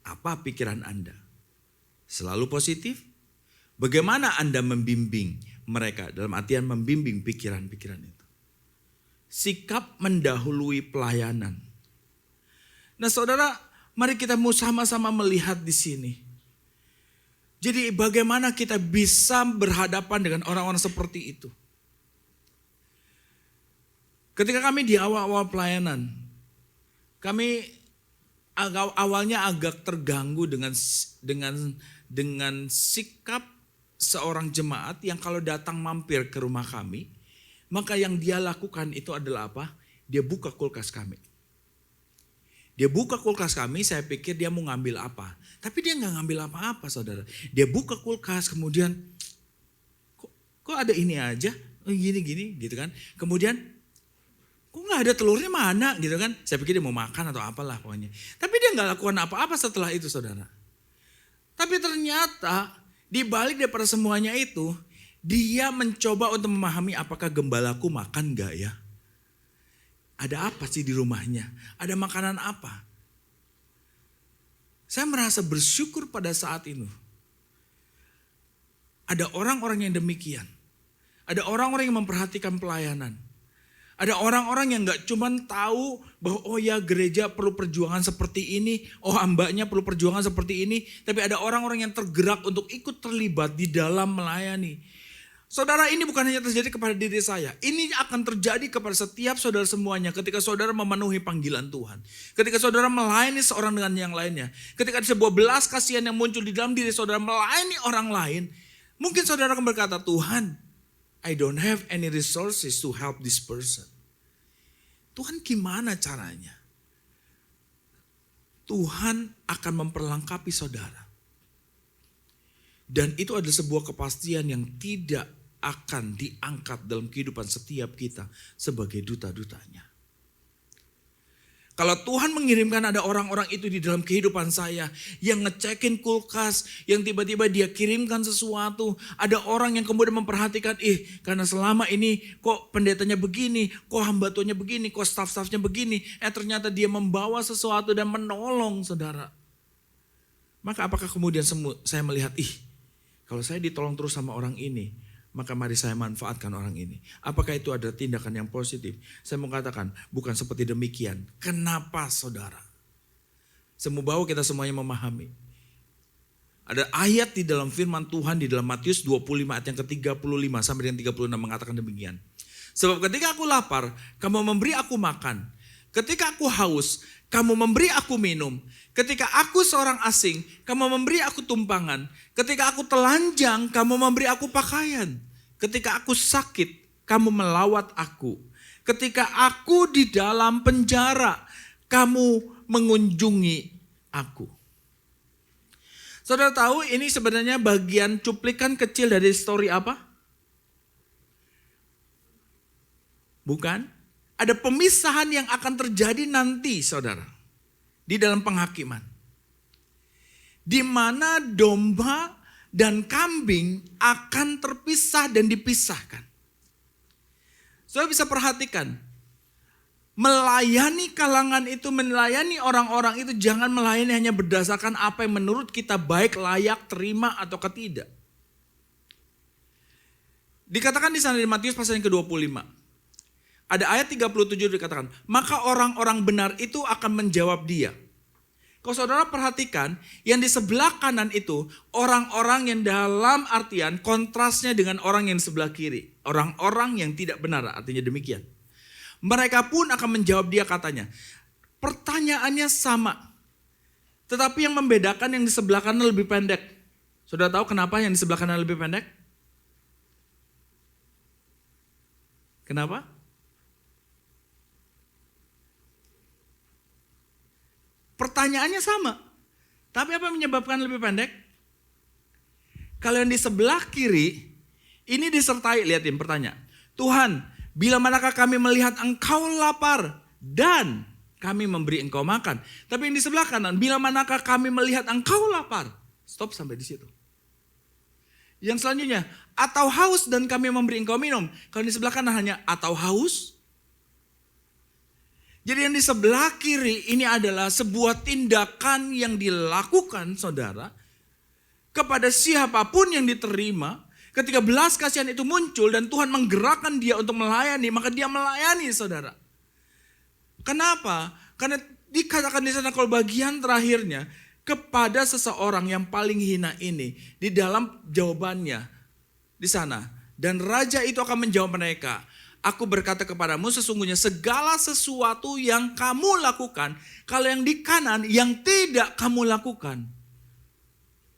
Apa pikiran Anda? Selalu positif? Bagaimana Anda membimbing mereka? Dalam artian membimbing pikiran-pikiran itu. Sikap mendahului pelayanan. Nah saudara, mari kita mau sama-sama melihat di sini. Jadi bagaimana kita bisa berhadapan dengan orang-orang seperti itu. Ketika kami di awal-awal pelayanan, kami awalnya agak terganggu dengan sikap seorang jemaat yang kalau datang mampir ke rumah kami, maka yang dia lakukan itu adalah apa? Dia buka kulkas kami. Dia buka kulkas kami, saya pikir dia mau ngambil apa. Tapi dia nggak ngambil apa-apa saudara. Dia buka kulkas kemudian, kok ada ini aja? Oh, gini gitu kan. Kemudian, kok nggak ada telurnya mana gitu kan. Saya pikir dia mau makan atau apalah pokoknya. Tapi dia nggak lakukan apa-apa setelah itu saudara. Tapi ternyata di balik daripada semuanya itu, dia mencoba untuk memahami apakah gembalaku makan nggak ya. Ada apa sih di rumahnya? Ada makanan apa? Saya merasa bersyukur pada saat itu. Ada orang-orang yang demikian. Ada orang-orang yang memperhatikan pelayanan. Ada orang-orang yang gak cuma tahu bahwa oh ya gereja perlu perjuangan seperti ini. Oh hambanya perlu perjuangan seperti ini. Tapi ada orang-orang yang tergerak untuk ikut terlibat di dalam melayani. Saudara, ini bukan hanya terjadi kepada diri saya. Ini akan terjadi kepada setiap saudara semuanya ketika saudara memenuhi panggilan Tuhan. Ketika saudara melayani seorang dengan yang lainnya. Ketika ada sebuah belas kasihan yang muncul di dalam diri saudara melayani orang lain. Mungkin saudara akan berkata, Tuhan, I don't have any resources to help this person. Tuhan gimana caranya? Tuhan akan memperlengkapi saudara. Dan itu adalah sebuah kepastian yang tidak akan diangkat dalam kehidupan setiap kita sebagai duta-dutanya. Kalau Tuhan mengirimkan ada orang-orang itu di dalam kehidupan saya yang ngecekin kulkas, yang tiba-tiba dia kirimkan sesuatu, ada orang yang kemudian memperhatikan, karena selama ini kok pendetanya begini, kok hamba Tuhannya begini, kok staff-staffnya begini, ternyata dia membawa sesuatu dan menolong saudara. Maka apakah kemudian saya melihat, kalau saya ditolong terus sama orang ini, maka mari saya manfaatkan orang ini. Apakah itu ada tindakan yang positif? Saya mau katakan, bukan seperti demikian. Kenapa saudara? Saya mau bawa kita semuanya memahami. Ada ayat di dalam firman Tuhan di dalam Matius 25 ayat yang ke-35 sampai dengan 36 mengatakan demikian. Sebab ketika aku lapar, kamu memberi aku makan. Ketika aku haus, kamu memberi aku minum. Ketika aku seorang asing, kamu memberi aku tumpangan. Ketika aku telanjang, kamu memberi aku pakaian. Ketika aku sakit, kamu melawat aku. Ketika aku di dalam penjara, kamu mengunjungi aku. Saudara tahu ini sebenarnya bagian cuplikan kecil dari story apa? Bukan? Ada pemisahan yang akan terjadi nanti saudara. Di dalam penghakiman. Di mana domba dan kambing akan terpisah dan dipisahkan. Saudara bisa perhatikan. Melayani kalangan itu, melayani orang-orang itu jangan melayani hanya berdasarkan apa yang menurut kita baik, layak, terima atau tidak. Dikatakan di sana di Matius pasal yang ke-25. Ada ayat 37 dikatakan, maka orang-orang benar itu akan menjawab dia. Kalau saudara perhatikan, yang di sebelah kanan itu orang-orang yang dalam artian kontrasnya dengan orang yang di sebelah kiri. Orang-orang yang tidak benar, artinya demikian. Mereka pun akan menjawab dia katanya. Pertanyaannya sama. Tetapi yang membedakan yang di sebelah kanan lebih pendek. Saudara tahu kenapa yang di sebelah kanan lebih pendek? Kenapa? Pertanyaannya sama. Tapi apa yang menyebabkan lebih pendek? Kalau yang di sebelah kiri, ini disertai, lihatin pertanyaan. Tuhan, bila manakah kami melihat engkau lapar dan kami memberi engkau makan. Tapi yang di sebelah kanan, bila manakah kami melihat engkau lapar. Stop sampai di situ. Yang selanjutnya, atau haus dan kami memberi engkau minum. Kalau di sebelah kanan hanya atau haus. Jadi yang di sebelah kiri ini adalah sebuah tindakan yang dilakukan saudara. Kepada siapapun yang diterima. Ketika belas kasihan itu muncul dan Tuhan menggerakkan dia untuk melayani. Maka dia melayani saudara. Kenapa? Karena dikatakan di sana kalau bagian terakhirnya. Kepada seseorang yang paling hina ini. Di dalam jawabannya. Di sana. Dan raja itu akan menjawab mereka. Aku berkata kepadamu sesungguhnya segala sesuatu yang kamu lakukan. Kalau yang di kanan yang tidak kamu lakukan.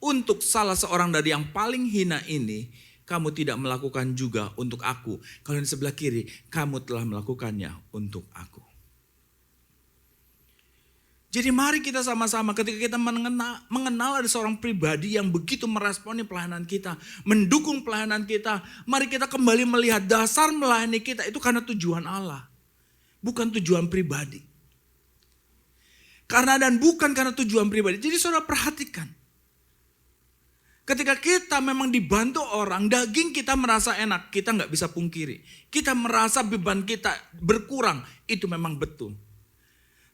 Untuk salah seorang dari yang paling hina ini. Kamu tidak melakukan juga untuk aku. Kalau yang di sebelah kiri. Kamu telah melakukannya untuk aku. Jadi mari kita sama-sama ketika kita mengenal ada seorang pribadi yang begitu meresponi pelayanan kita. Mendukung pelayanan kita. Mari kita kembali melihat dasar melayani kita itu karena tujuan Allah. Bukan tujuan pribadi. Karena dan bukan karena tujuan pribadi. Jadi saudara perhatikan. Ketika kita memang dibantu orang, daging kita merasa enak. Kita gak bisa pungkiri. Kita merasa beban kita berkurang. Itu memang betul.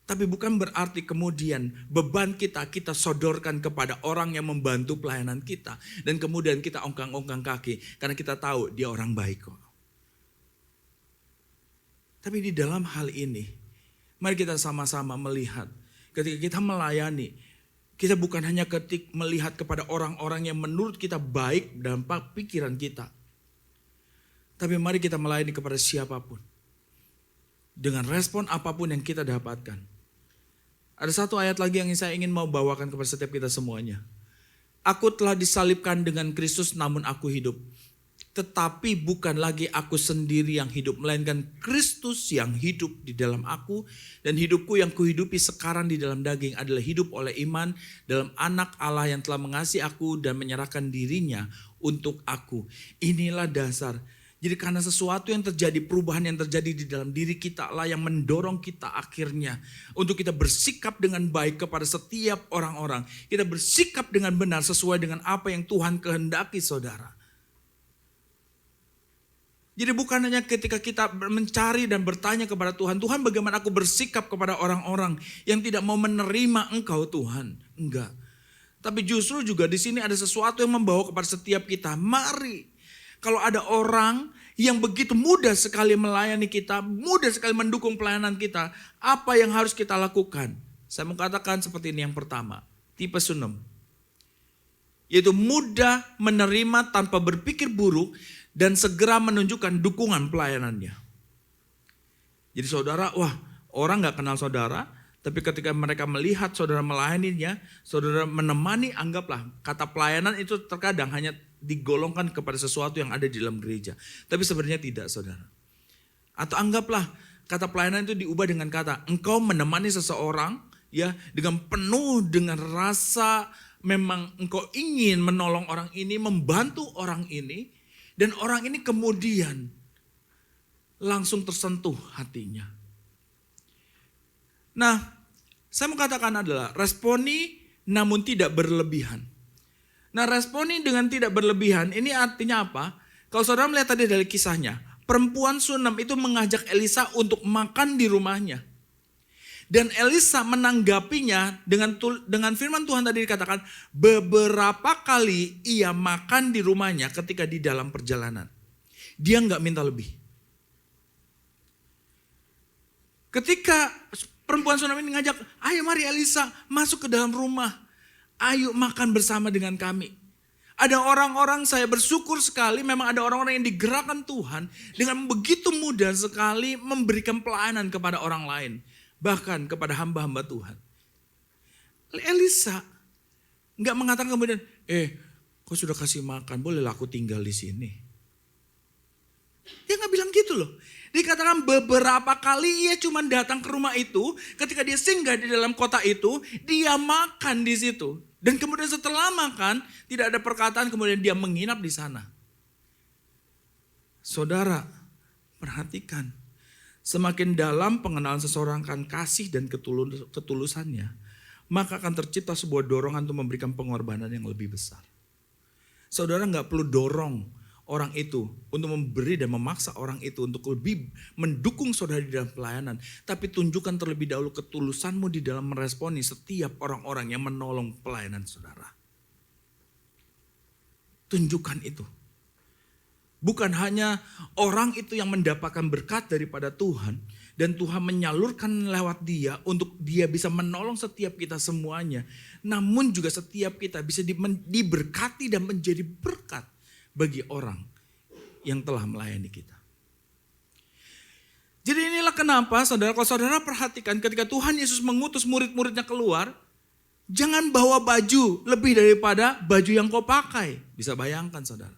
Tapi bukan berarti kemudian beban kita sodorkan kepada orang yang membantu pelayanan kita. Dan kemudian kita ongkang-ongkang kaki. Karena kita tahu dia orang baik kok. Tapi di dalam hal ini, mari kita sama-sama melihat. Ketika kita melayani, kita bukan hanya melihat kepada orang-orang yang menurut kita baik dalam pikiran kita. Tapi mari kita melayani kepada siapapun. Dengan respon apapun yang kita dapatkan. Ada satu ayat lagi yang saya ingin mau bawakan kepada setiap kita semuanya. Aku telah disalibkan dengan Kristus namun aku hidup. Tetapi bukan lagi aku sendiri yang hidup. Melainkan Kristus yang hidup di dalam aku. Dan hidupku yang kuhidupi sekarang di dalam daging adalah hidup oleh iman. Dalam anak Allah yang telah mengasihi aku dan menyerahkan dirinya untuk aku. Inilah dasar. Jadi karena sesuatu yang terjadi, perubahan yang terjadi di dalam diri kita lah yang mendorong kita akhirnya. Untuk kita bersikap dengan baik kepada setiap orang-orang. Kita bersikap dengan benar sesuai dengan apa yang Tuhan kehendaki saudara. Jadi bukan hanya ketika kita mencari dan bertanya kepada Tuhan. Tuhan bagaimana aku bersikap kepada orang-orang yang tidak mau menerima Engkau Tuhan. Enggak. Tapi justru juga di sini ada sesuatu yang membawa kepada setiap kita. Mari. Kalau ada orang yang begitu mudah sekali melayani kita, mudah sekali mendukung pelayanan kita, apa yang harus kita lakukan? Saya mau katakan seperti ini yang pertama, tipe sunem. Yaitu mudah menerima tanpa berpikir buruk dan segera menunjukkan dukungan pelayanannya. Jadi saudara, wah orang gak kenal saudara, tapi ketika mereka melihat saudara melayaninya, saudara menemani, anggaplah kata pelayanan itu terkadang hanya digolongkan kepada sesuatu yang ada di dalam gereja. Tapi sebenarnya tidak saudara. Atau anggaplah kata pelayanan itu diubah dengan kata engkau menemani seseorang ya dengan penuh dengan rasa memang engkau ingin menolong orang ini, membantu orang ini. Dan orang ini kemudian langsung tersentuh hatinya. Nah, saya mau katakan adalah responi namun tidak berlebihan. Nah responi dengan tidak berlebihan ini artinya apa? Kalau saudara melihat tadi dari kisahnya. Perempuan Sunem itu mengajak Elisa untuk makan di rumahnya. Dan Elisa menanggapinya dengan firman Tuhan tadi dikatakan. Beberapa kali ia makan di rumahnya ketika di dalam perjalanan. Dia gak minta lebih. Ketika perempuan Sunem ini ngajak, ayo mari Elisa masuk ke dalam rumah. Ayo makan bersama dengan kami. Ada orang-orang, saya bersyukur sekali, memang ada orang-orang yang digerakkan Tuhan dengan begitu mudah sekali memberikan pelayanan kepada orang lain. Bahkan kepada hamba-hamba Tuhan. Elisa gak mengatakan kemudian, kau sudah kasih makan, bolehlah aku tinggal di sini. Dia gak bilang gitu loh. Dikatakan beberapa kali ia cuma datang ke rumah itu, ketika dia singgah di dalam kota itu, dia makan di situ. Dan kemudian setelah makan, tidak ada perkataan, kemudian dia menginap di sana. Saudara, perhatikan. Semakin dalam pengenalan seseorang akan kasih dan ketulusannya, maka akan tercipta sebuah dorongan untuk memberikan pengorbanan yang lebih besar. Saudara nggak perlu dorong orang itu untuk memberi dan memaksa orang itu untuk lebih mendukung saudara di dalam pelayanan. Tapi tunjukkan terlebih dahulu ketulusanmu di dalam meresponi setiap orang-orang yang menolong pelayanan saudara. Tunjukkan itu. Bukan hanya orang itu yang mendapatkan berkat daripada Tuhan. Dan Tuhan menyalurkan lewat dia untuk dia bisa menolong setiap kita semuanya. Namun juga setiap kita bisa diberkati dan menjadi berkat bagi orang yang telah melayani kita. Jadi inilah kenapa saudara, kalau saudara perhatikan ketika Tuhan Yesus mengutus murid-muridnya keluar, jangan bawa baju lebih daripada baju yang kau pakai. Bisa bayangkan saudara.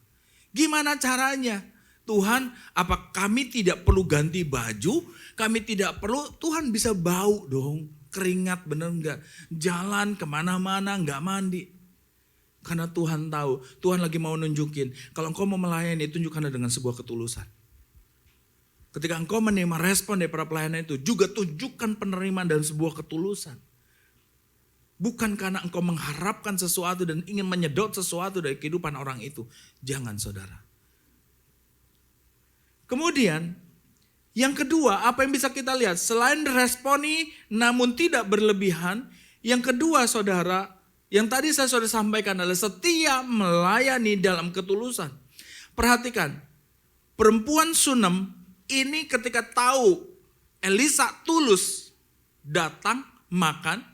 Gimana caranya? Tuhan, apa kami tidak perlu ganti baju? Kami tidak perlu, Tuhan bisa bau dong. Keringat bener enggak? Jalan kemana-mana enggak mandi. Karena Tuhan tahu, Tuhan lagi mau nunjukin. Kalau engkau mau melayani, tunjukkanlah dengan sebuah ketulusan. Ketika engkau menerima respon dari para pelayanan itu, juga tunjukkan penerimaan dan sebuah ketulusan. Bukan karena engkau mengharapkan sesuatu dan ingin menyedot sesuatu dari kehidupan orang itu. Jangan saudara. Kemudian yang kedua apa yang bisa kita lihat. Selain responi namun tidak berlebihan. Yang kedua saudara, yang tadi saya sudah sampaikan adalah setia melayani dalam ketulusan. Perhatikan, perempuan Sunem ini ketika tahu Elisa tulus datang makan.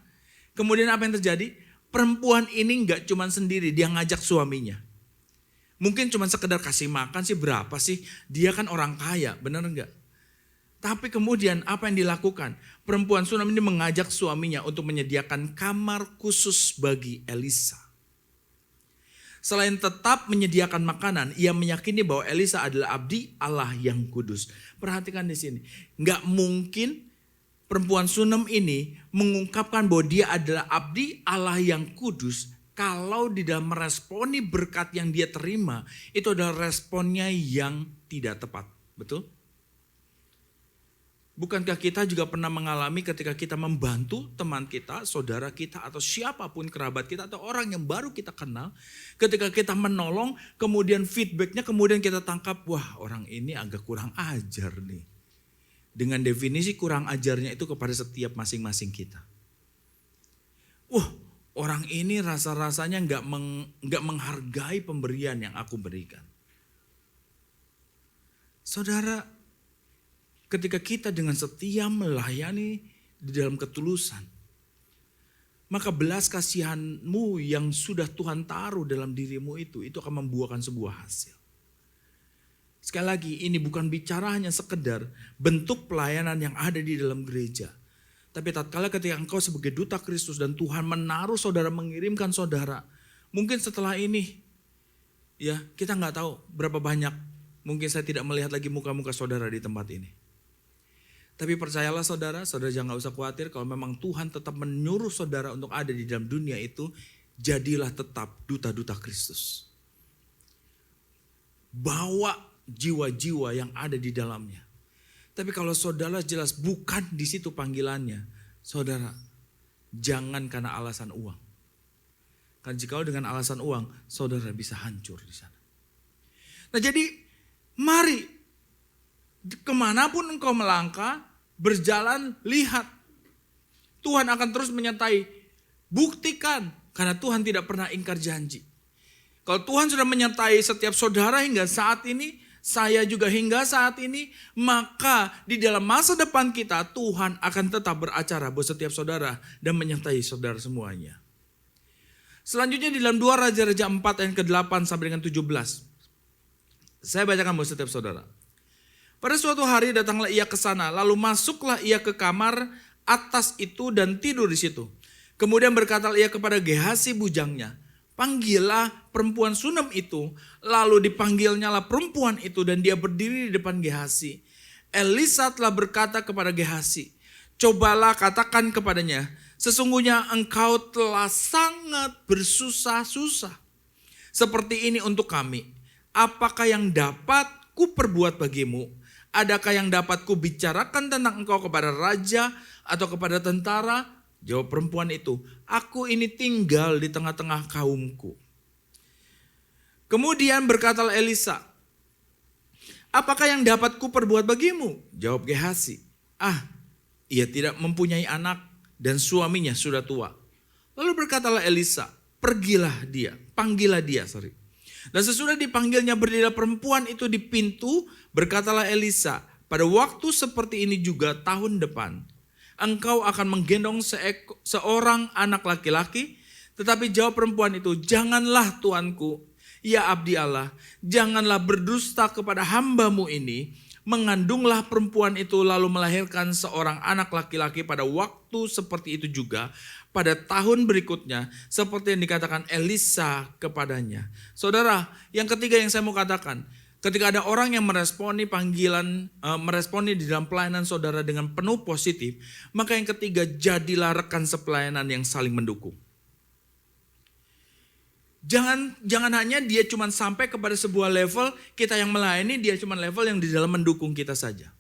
Kemudian apa yang terjadi? Perempuan ini gak cuma sendiri, dia ngajak suaminya. Mungkin cuma sekedar kasih makan sih berapa sih? Dia kan orang kaya, benar enggak? Tapi kemudian apa yang dilakukan? Perempuan Sunem ini mengajak suaminya untuk menyediakan kamar khusus bagi Elisa. Selain tetap menyediakan makanan, ia meyakini bahwa Elisa adalah abdi Allah yang kudus. Perhatikan di sini, gak mungkin perempuan Sunem ini mengungkapkan bahwa dia adalah abdi Allah yang kudus kalau di dalam meresponi berkat yang dia terima itu adalah responnya yang tidak tepat. Betul? Bukankah kita juga pernah mengalami ketika kita membantu teman kita, saudara kita atau siapapun kerabat kita atau orang yang baru kita kenal. Ketika kita menolong kemudian feedbacknya kemudian kita tangkap, wah orang ini agak kurang ajar nih. Dengan definisi kurang ajarnya itu kepada setiap masing-masing kita. Wah, orang ini rasa-rasanya nggak menghargai pemberian yang aku berikan. Saudara, ketika kita dengan setia melayani di dalam ketulusan, maka belas kasihanmu yang sudah Tuhan taruh dalam dirimu itu akan membuahkan sebuah hasil. Sekali lagi, ini bukan bicara hanya sekedar bentuk pelayanan yang ada di dalam gereja. Tapi tatkala ketika engkau sebagai duta Kristus dan Tuhan menaruh saudara, mengirimkan saudara. Mungkin setelah ini, ya kita nggak tahu berapa banyak. Mungkin saya tidak melihat lagi muka-muka saudara di tempat ini. Tapi percayalah saudara jangan usah khawatir kalau memang Tuhan tetap menyuruh saudara untuk ada di dalam dunia itu. Jadilah tetap duta-duta Kristus. Bawa jiwa-jiwa yang ada di dalamnya. Tapi kalau saudara jelas bukan di situ panggilannya, saudara jangan karena alasan uang. Karena jika dengan alasan uang, saudara bisa hancur di sana. Nah jadi mari kemanapun engkau melangkah, berjalan, lihat. Tuhan akan terus menyertai. Buktikan karena Tuhan tidak pernah ingkar janji. Kalau Tuhan sudah menyertai setiap saudara hingga saat ini, saya juga hingga saat ini, maka di dalam masa depan kita Tuhan akan tetap beracara buat setiap saudara dan menyertai saudara semuanya. Selanjutnya di dalam 2 Raja-Raja 4 ayat ke-8 sampai dengan 17. Saya bacakan buat setiap saudara. Pada suatu hari datanglah ia ke sana, lalu masuklah ia ke kamar atas itu dan tidur di situ. Kemudian berkatalah ia kepada Gehasi bujangnya, panggillah perempuan Sunem itu. Lalu dipanggilnyalah perempuan itu dan dia berdiri di depan Gehasi. Elisa telah berkata kepada Gehasi, cobalah katakan kepadanya, sesungguhnya engkau telah sangat bersusah-susah seperti ini untuk kami. Apakah yang dapat ku perbuat bagimu? Adakah yang dapat ku bicarakan tentang engkau kepada raja atau kepada tentara? Jawab perempuan itu, aku ini tinggal di tengah-tengah kaumku. Kemudian berkatalah Elisa, apakah yang dapat ku perbuat bagimu? Jawab Gehasi, ia tidak mempunyai anak dan suaminya sudah tua. Lalu berkatalah Elisa, panggillah dia. Dan sesudah dipanggilnya berdirilah perempuan itu di pintu, berkatalah Elisa, pada waktu seperti ini juga tahun depan, engkau akan menggendong seorang anak laki-laki. Tetapi jawab perempuan itu, janganlah tuanku, ya abdi Allah, janganlah berdusta kepada hambamu ini. Mengandunglah perempuan itu lalu melahirkan seorang anak laki-laki pada waktu seperti itu juga pada tahun berikutnya, seperti yang dikatakan Elisa kepadanya. Saudara, yang ketiga yang saya mau katakan, ketika ada orang yang meresponi panggilan, meresponi di dalam pelayanan saudara dengan penuh positif, maka yang ketiga, jadilah rekan sepelayanan yang saling mendukung. Jangan hanya dia cuma sampai kepada sebuah level, kita yang melayani, dia cuma level yang di dalam mendukung kita saja.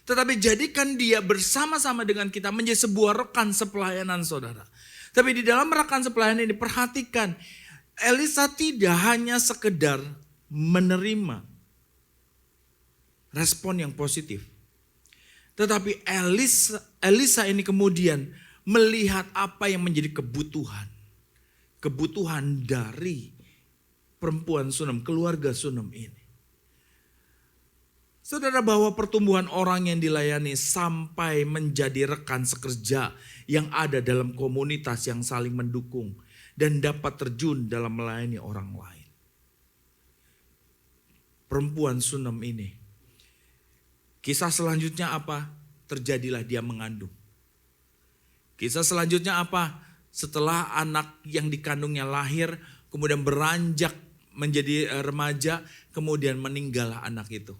Tetapi jadikan dia bersama-sama dengan kita menjadi sebuah rekan sepelayanan saudara. Tapi di dalam rekan sepelayanan ini perhatikan, Elisa tidak hanya sekedar menerima respon yang positif. Tetapi Elisa ini kemudian melihat apa yang menjadi kebutuhan dari perempuan Sunem, keluarga Sunem ini. Saudara, bahwa pertumbuhan orang yang dilayani sampai menjadi rekan sekerja yang ada dalam komunitas yang saling mendukung dan dapat terjun dalam melayani orang lain. Perempuan Sunem ini, kisah selanjutnya apa? Terjadilah dia mengandung. Kisah selanjutnya apa? Setelah anak yang dikandungnya lahir, kemudian beranjak menjadi remaja, kemudian meninggallah anak itu.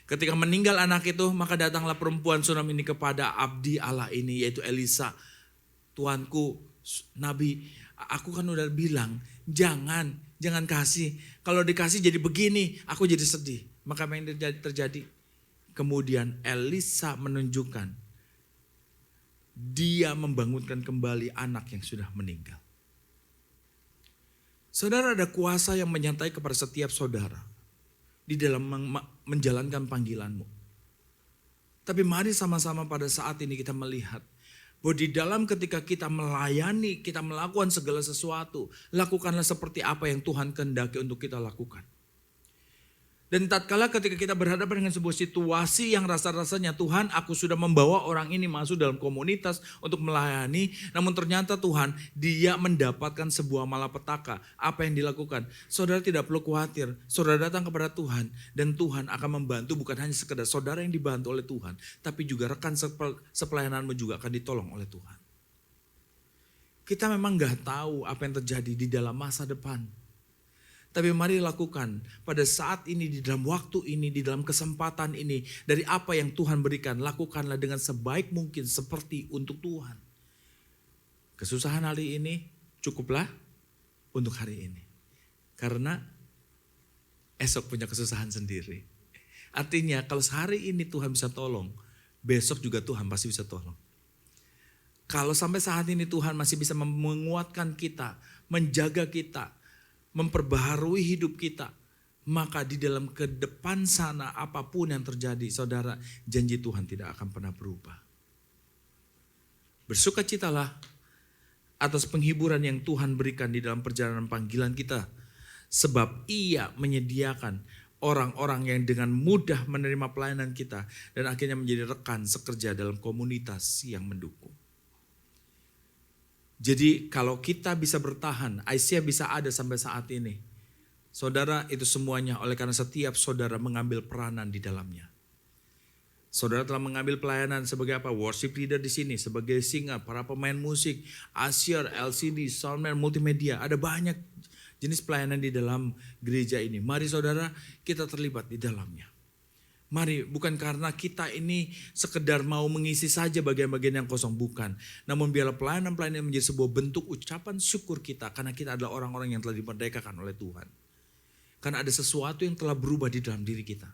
Ketika meninggal anak itu, maka datanglah perempuan Sunem ini kepada abdi Allah ini, yaitu Elisa. Tuanku, Nabi, aku kan udah bilang, jangan kasih. Kalau dikasih jadi begini, aku jadi sedih. Maka apa yang terjadi? Kemudian Elisa menunjukkan, dia membangunkan kembali anak yang sudah meninggal. Saudara, ada kuasa yang menyertai kepada setiap saudara di dalam menjalankan panggilanmu. Tapi mari sama-sama pada saat ini kita melihat bahwa di dalam ketika kita melayani, kita melakukan segala sesuatu, lakukanlah seperti apa yang Tuhan kehendaki untuk kita lakukan. Dan tatkala ketika kita berhadapan dengan sebuah situasi yang rasa-rasanya, Tuhan, aku sudah membawa orang ini masuk dalam komunitas untuk melayani, namun ternyata Tuhan, dia mendapatkan sebuah malapetaka. Apa yang dilakukan? Saudara tidak perlu khawatir. Saudara datang kepada Tuhan dan Tuhan akan membantu, bukan hanya sekedar saudara yang dibantu oleh Tuhan, tapi juga rekan sepelayananmu juga akan ditolong oleh Tuhan. Kita memang gak tahu apa yang terjadi di dalam masa depan. Tapi mari lakukan pada saat ini, di dalam waktu ini, di dalam kesempatan ini. Dari apa yang Tuhan berikan, lakukanlah dengan sebaik mungkin seperti untuk Tuhan. Kesusahan hari ini cukuplah untuk hari ini. Karena esok punya kesusahan sendiri. Artinya kalau sehari ini Tuhan bisa tolong, besok juga Tuhan pasti bisa tolong. Kalau sampai saat ini Tuhan masih bisa menguatkan kita, menjaga kita, memperbaharui hidup kita, maka di dalam ke depan sana apapun yang terjadi, saudara, janji Tuhan tidak akan pernah berubah. Bersukacitalah atas penghiburan yang Tuhan berikan di dalam perjalanan panggilan kita, sebab Ia menyediakan orang-orang yang dengan mudah menerima pelayanan kita dan akhirnya menjadi rekan sekerja dalam komunitas yang mendukung. Jadi kalau kita bisa bertahan, Aisyah bisa ada sampai saat ini. Saudara, itu semuanya oleh karena setiap saudara mengambil peranan di dalamnya. Saudara telah mengambil pelayanan sebagai apa? Worship leader di sini, sebagai singer, para pemain musik, usher, LCD, soundman, multimedia. Ada banyak jenis pelayanan di dalam gereja ini. Mari saudara, kita terlibat di dalamnya. Mari, bukan karena kita ini sekedar mau mengisi saja bagian-bagian yang kosong, bukan. Namun biarlah pelayanan-pelayanan menjadi sebuah bentuk ucapan syukur kita karena kita adalah orang-orang yang telah dimerdekakan oleh Tuhan. Karena ada sesuatu yang telah berubah di dalam diri kita.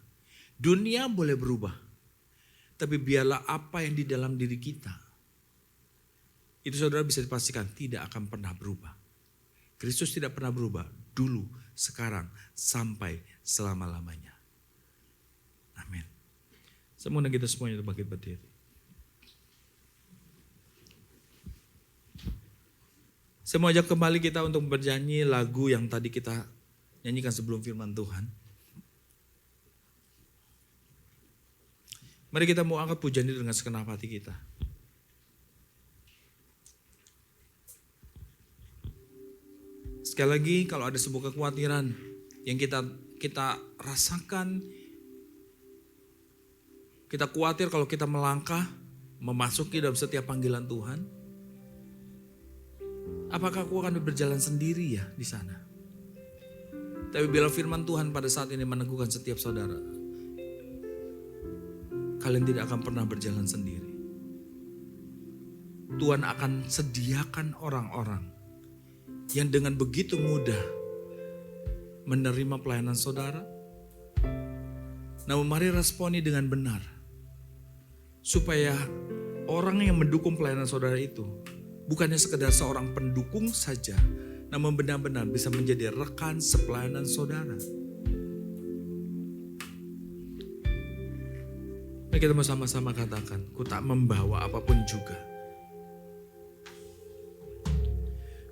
Dunia boleh berubah, tapi biarlah apa yang di dalam diri kita, itu saudara bisa dipastikan tidak akan pernah berubah. Kristus tidak pernah berubah dulu, sekarang, sampai selama-lamanya. Amin. Saya mau kita semuanya bangkit berdiri. Saya mau ajak kembali kita untuk bernyanyi lagu yang tadi kita nyanyikan sebelum firman Tuhan. Mari kita mau angkat pujian ini dengan segenap hati kita. Sekali lagi, kalau ada sebuah kekhawatiran yang kita rasakan, kita khawatir kalau kita melangkah, memasuki dalam setiap panggilan Tuhan, apakah aku akan berjalan sendiri ya di sana? Tapi bila firman Tuhan pada saat ini meneguhkan setiap saudara, kalian tidak akan pernah berjalan sendiri. Tuhan akan sediakan orang-orang yang dengan begitu mudah menerima pelayanan saudara. Namun mari responi dengan benar. Supaya orang yang mendukung pelayanan saudara itu bukannya sekedar seorang pendukung saja, namun benar-benar bisa menjadi rekan sepelayanan saudara. Mari kita sama-sama katakan, ku tak membawa apapun juga.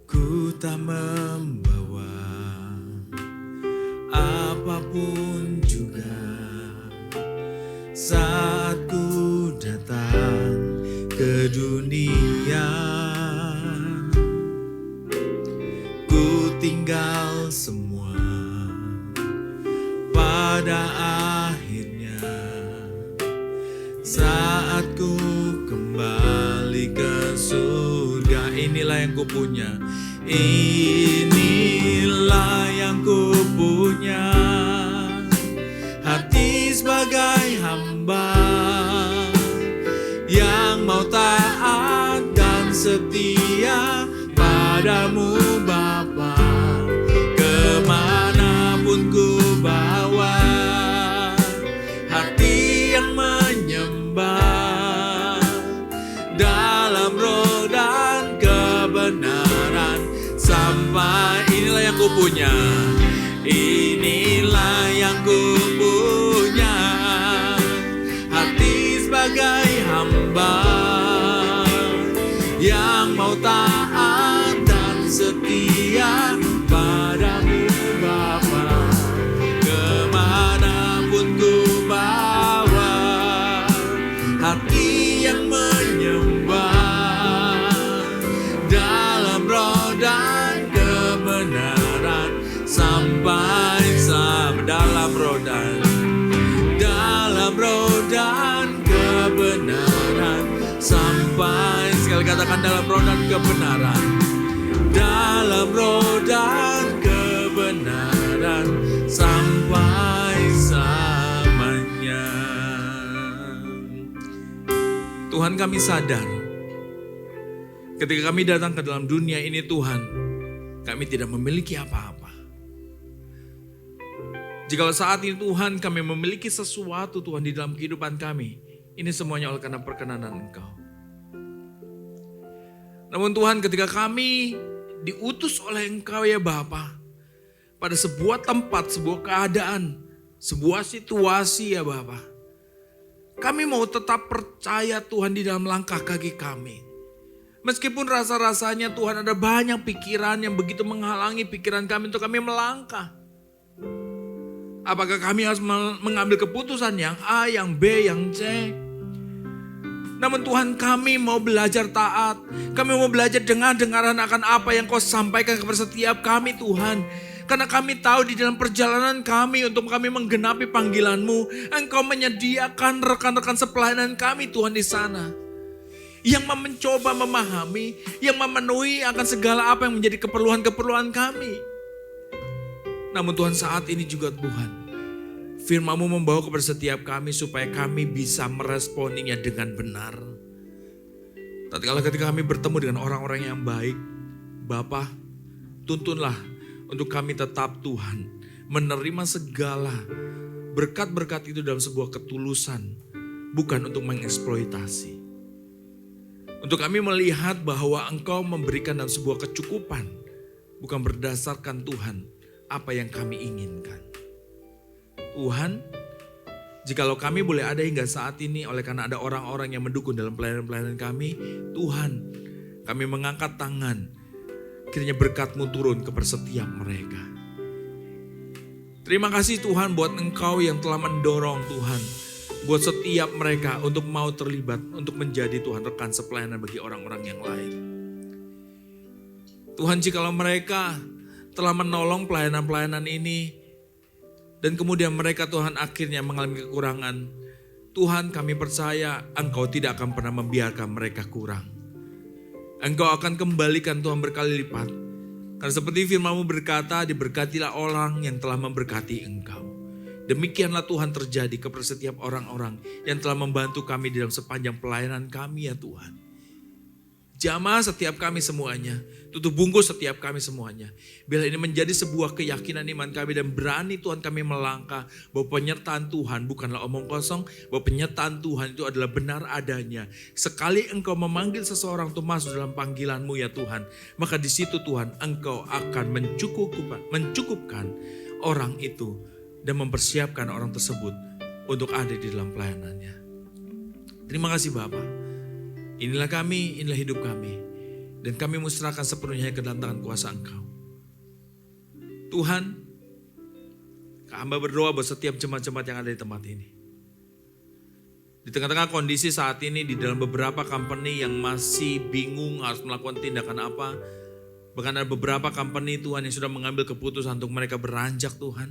Ku tak membawa apapun juga saat ku datang ke dunia. Ku tinggal semua pada akhirnya saat ku kembali ke surga. Inilah yang ku punya, inilah yang ku punya, hati sebagai hamba yang mau taat dan setia padamu Bapa. Kemanapun ku bawa, hati yang menyembah dalam roh dan kebenaran. Sampai inilah yang ku punya, inilah yang ku punya, hati sebagai hamba yang mau taat dan setia padamu Bapa. Kemanapun ku bawa, hati yang menyembah dalam roh dan kebenaran. Sampai dalam roh dan kebenaran. Sampai, sekali katakan, dalam roh dan kebenaran. Dalam roh dan kebenaran sampai selamanya. Tuhan, kami sadar ketika kami datang ke dalam dunia ini, Tuhan, kami tidak memiliki apa-apa. Jikalau saat ini Tuhan kami memiliki sesuatu Tuhan di dalam kehidupan kami, ini semuanya oleh karena perkenanan Engkau. Namun Tuhan, ketika kami diutus oleh Engkau ya Bapa, pada sebuah tempat, sebuah keadaan, sebuah situasi ya Bapa, kami mau tetap percaya Tuhan di dalam langkah kaki kami. Meskipun rasa-rasanya Tuhan ada banyak pikiran yang begitu menghalangi pikiran kami untuk kami melangkah. Apakah kami harus mengambil keputusan yang A, yang B, yang C? Namun Tuhan, kami mau belajar taat. Kami mau belajar dengar-dengaran akan apa yang Kau sampaikan kepada setiap kami Tuhan. Karena kami tahu di dalam perjalanan kami untuk kami menggenapi panggilan-Mu, Engkau menyediakan rekan-rekan sepelayanan kami Tuhan di sana. Yang mencoba memahami, yang memenuhi akan segala apa yang menjadi keperluan-keperluan kami. Namun Tuhan, saat ini juga Tuhan, Firman-Mu membawa kepada setiap kami supaya kami bisa meresponinya dengan benar. Tatkala ketika kami bertemu dengan orang-orang yang baik, Bapa, tuntunlah untuk kami tetap Tuhan menerima segala berkat-berkat itu dalam sebuah ketulusan, bukan untuk mengeksploitasi. Untuk kami melihat bahwa Engkau memberikan dalam sebuah kecukupan, bukan berdasarkan Tuhan apa yang kami inginkan. Tuhan, jikalau kami boleh ada hingga saat ini oleh karena ada orang-orang yang mendukung dalam pelayanan-pelayanan kami, Tuhan, kami mengangkat tangan, kiranya berkat-Mu turun kepada setiap mereka. Terima kasih Tuhan buat Engkau yang telah mendorong Tuhan, buat setiap mereka untuk mau terlibat, untuk menjadi Tuhan rekan sepelayanan bagi orang-orang yang lain. Tuhan, jikalau mereka telah menolong pelayanan-pelayanan ini, dan kemudian mereka Tuhan akhirnya mengalami kekurangan, Tuhan kami percaya Engkau tidak akan pernah membiarkan mereka kurang. Engkau akan kembalikan Tuhan berkali lipat. Karena seperti firman-Mu berkata, diberkatilah orang yang telah memberkati Engkau. Demikianlah Tuhan terjadi kepada setiap orang-orang yang telah membantu kami dalam sepanjang pelayanan kami ya Tuhan. Jamah setiap kami semuanya, tutup bungkus setiap kami semuanya. Bila ini menjadi sebuah keyakinan iman kami dan berani Tuhan kami melangkah bahwa penyertaan Tuhan bukanlah omong kosong, bahwa penyertaan Tuhan itu adalah benar adanya. Sekali Engkau memanggil seseorang untuk masuk dalam panggilan-Mu ya Tuhan, maka di situ Tuhan Engkau akan mencukupkan orang itu dan mempersiapkan orang tersebut untuk ada di dalam pelayanannya. Terima kasih Bapa. Inilah kami, inilah hidup kami. Dan kami musrahkan sepenuhnya ke dalam tangan kuasa Engkau. Tuhan, hamba berdoa buat setiap jemaat-jemaat yang ada di tempat ini. Di tengah-tengah kondisi saat ini di dalam beberapa company yang masih bingung harus melakukan tindakan apa. Bahkan ada beberapa company Tuhan yang sudah mengambil keputusan untuk mereka beranjak Tuhan.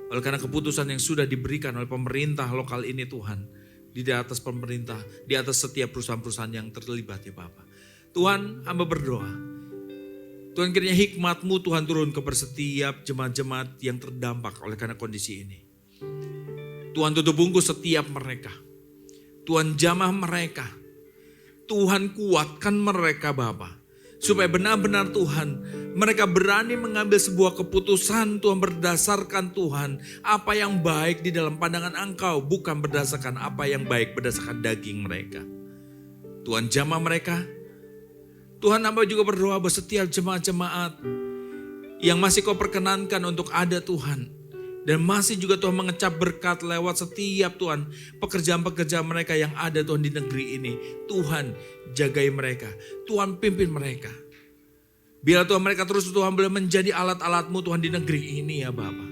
Oleh karena keputusan yang sudah diberikan oleh pemerintah lokal ini Tuhan. Di atas pemerintah, di atas setiap perusahaan-perusahaan yang terlibat ya Bapak. Tuhan, hamba berdoa. Tuhan kiranya hikmat-Mu Tuhan turun kepada setiap jemaat-jemaat yang terdampak oleh karena kondisi ini. Tuhan tutup bungkus setiap mereka. Tuhan jamah mereka. Tuhan kuatkan mereka Bapak. Supaya benar-benar Tuhan, mereka berani mengambil sebuah keputusan Tuhan berdasarkan Tuhan. Apa yang baik di dalam pandangan Engkau, bukan berdasarkan apa yang baik berdasarkan daging mereka. Tuhan jamah mereka. Tuhan hamba juga berdoa buat setiap jemaat-jemaat yang masih Kau perkenankan untuk ada Tuhan. Dan masih juga Tuhan mengecap berkat lewat setiap Tuhan pekerjaan-pekerjaan mereka yang ada Tuhan di negeri ini. Tuhan jagai mereka, Tuhan pimpin mereka. Biar Tuhan mereka terus Tuhan boleh menjadi alat-alat-Mu Tuhan di negeri ini ya Bapa.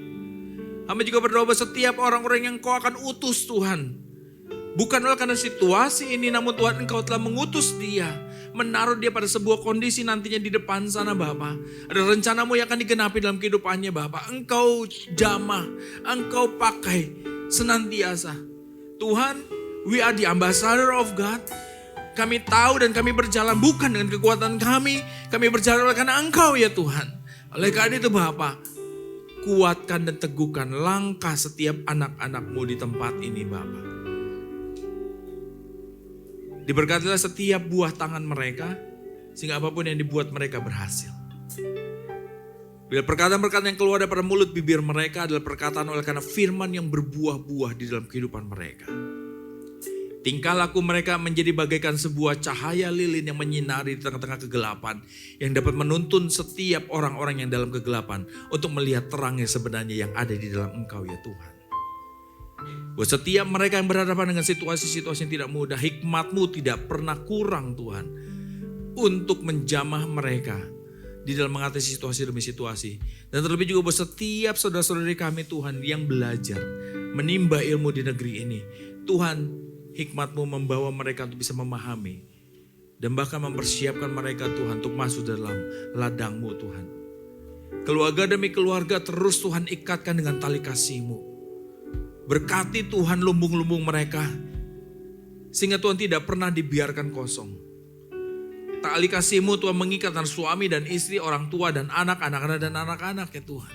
Kami juga berdoa buat setiap orang-orang yang Kau akan utus Tuhan. Bukan oleh karena situasi ini, namun Tuhan Engkau telah mengutus dia. Menaruh dia pada sebuah kondisi nantinya di depan sana Bapa. Ada rencana-Mu yang akan digenapi dalam kehidupannya Bapa. Engkau jamah, Engkau pakai senantiasa. Tuhan, we are the ambassador of God. Kami tahu dan kami berjalan bukan dengan kekuatan kami. Kami berjalan oleh karena Engkau ya Tuhan. Oleh karena itu Bapa, kuatkan dan teguhkan langkah setiap anak-anak-Mu di tempat ini Bapa. Diberkatilah setiap buah tangan mereka, sehingga apapun yang dibuat mereka berhasil. Bila perkataan-perkataan yang keluar daripada mulut bibir mereka adalah perkataan oleh karena firman yang berbuah-buah di dalam kehidupan mereka. Tingkah laku mereka menjadi bagaikan sebuah cahaya lilin yang menyinari di tengah-tengah kegelapan, yang dapat menuntun setiap orang-orang yang dalam kegelapan untuk melihat terangnya sebenarnya yang ada di dalam Engkau ya Tuhan. Buat setiap mereka yang berhadapan dengan situasi-situasi yang tidak mudah, hikmat-Mu tidak pernah kurang Tuhan untuk menjamah mereka di dalam mengatasi situasi demi situasi. Dan terlebih juga buat setiap saudara-saudari kami Tuhan yang belajar menimba ilmu di negeri ini. Tuhan, hikmat-Mu membawa mereka untuk bisa memahami dan bahkan mempersiapkan mereka Tuhan untuk masuk dalam ladang-Mu Tuhan. Keluarga demi keluarga terus Tuhan ikatkan dengan tali kasih-Mu. Berkati Tuhan lumbung-lumbung mereka, sehingga Tuhan tidak pernah dibiarkan kosong. Tali kasih-Mu Tuhan mengikat antara suami dan istri, orang tua dan anak-anak ya Tuhan.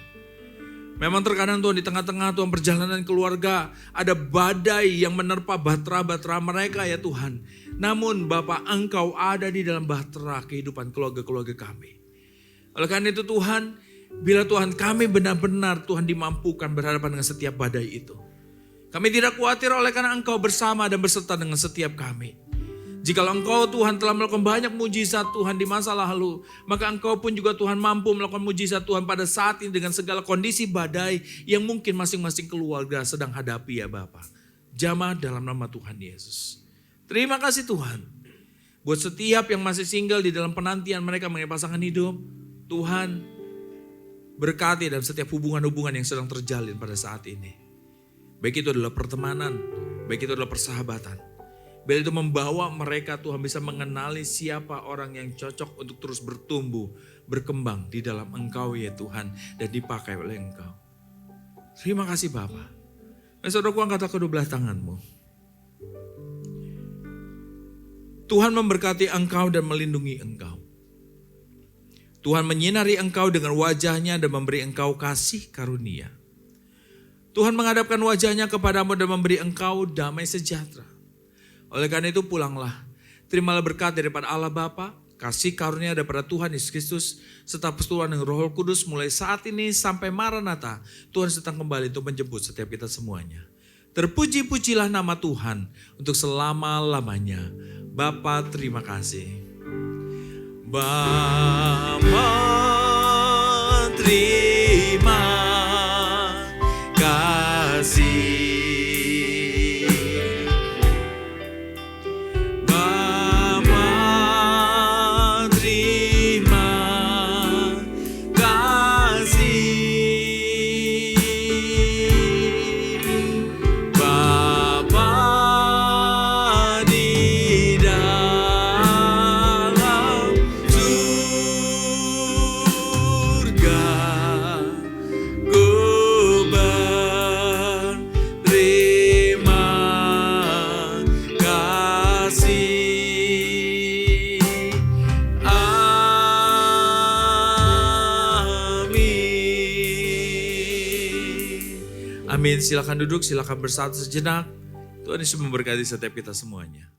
Memang terkadang Tuhan di tengah-tengah Tuhan perjalanan keluarga ada badai yang menerpa bahtera-bahtera mereka ya Tuhan. Namun Bapa, Engkau ada di dalam bahtera kehidupan keluarga-keluarga kami. Oleh karena itu Tuhan, bila Tuhan kami benar-benar Tuhan dimampukan berhadapan dengan setiap badai itu. Kami tidak khawatir oleh karena Engkau bersama dan berserta dengan setiap kami. Jikalau Engkau Tuhan telah melakukan banyak mujizat Tuhan di masa lalu, maka Engkau pun juga Tuhan mampu melakukan mujizat Tuhan pada saat ini dengan segala kondisi badai yang mungkin masing-masing keluarga sedang hadapi ya Bapa. Jamah dalam nama Tuhan Yesus. Terima kasih Tuhan. Buat setiap yang masih single di dalam penantian mereka mengenai pasangan hidup, Tuhan berkati dalam setiap hubungan-hubungan yang sedang terjalin pada saat ini. Baik itu adalah pertemanan, baik itu adalah persahabatan. Bila itu membawa mereka Tuhan bisa mengenali siapa orang yang cocok untuk terus bertumbuh, berkembang di dalam Engkau ya Tuhan. Dan dipakai oleh Engkau. Terima kasih Bapa. Saudaraku, angkat kedua belah tanganmu. Tuhan memberkati engkau dan melindungi engkau. Tuhan menyinari engkau dengan wajahnya dan memberi engkau kasih karunia. Tuhan menghadapkan wajahnya kepadamu dan memberi engkau damai sejahtera. Oleh karena itu pulanglah, terimalah berkat daripada Allah Bapa, kasih karunia daripada Tuhan Yesus Kristus, serta persekutuan dengan Roh Kudus mulai saat ini sampai Maranatha. Tuhan sedang kembali untuk menjemput setiap kita semuanya. Terpuji-pujilah nama Tuhan untuk selama-lamanya. Bapa, terima kasih. Bapa, terima kasih. Amin. Silakan duduk, silakan bersatu sejenak. Tuhan Yesus memberkati setiap kita semuanya.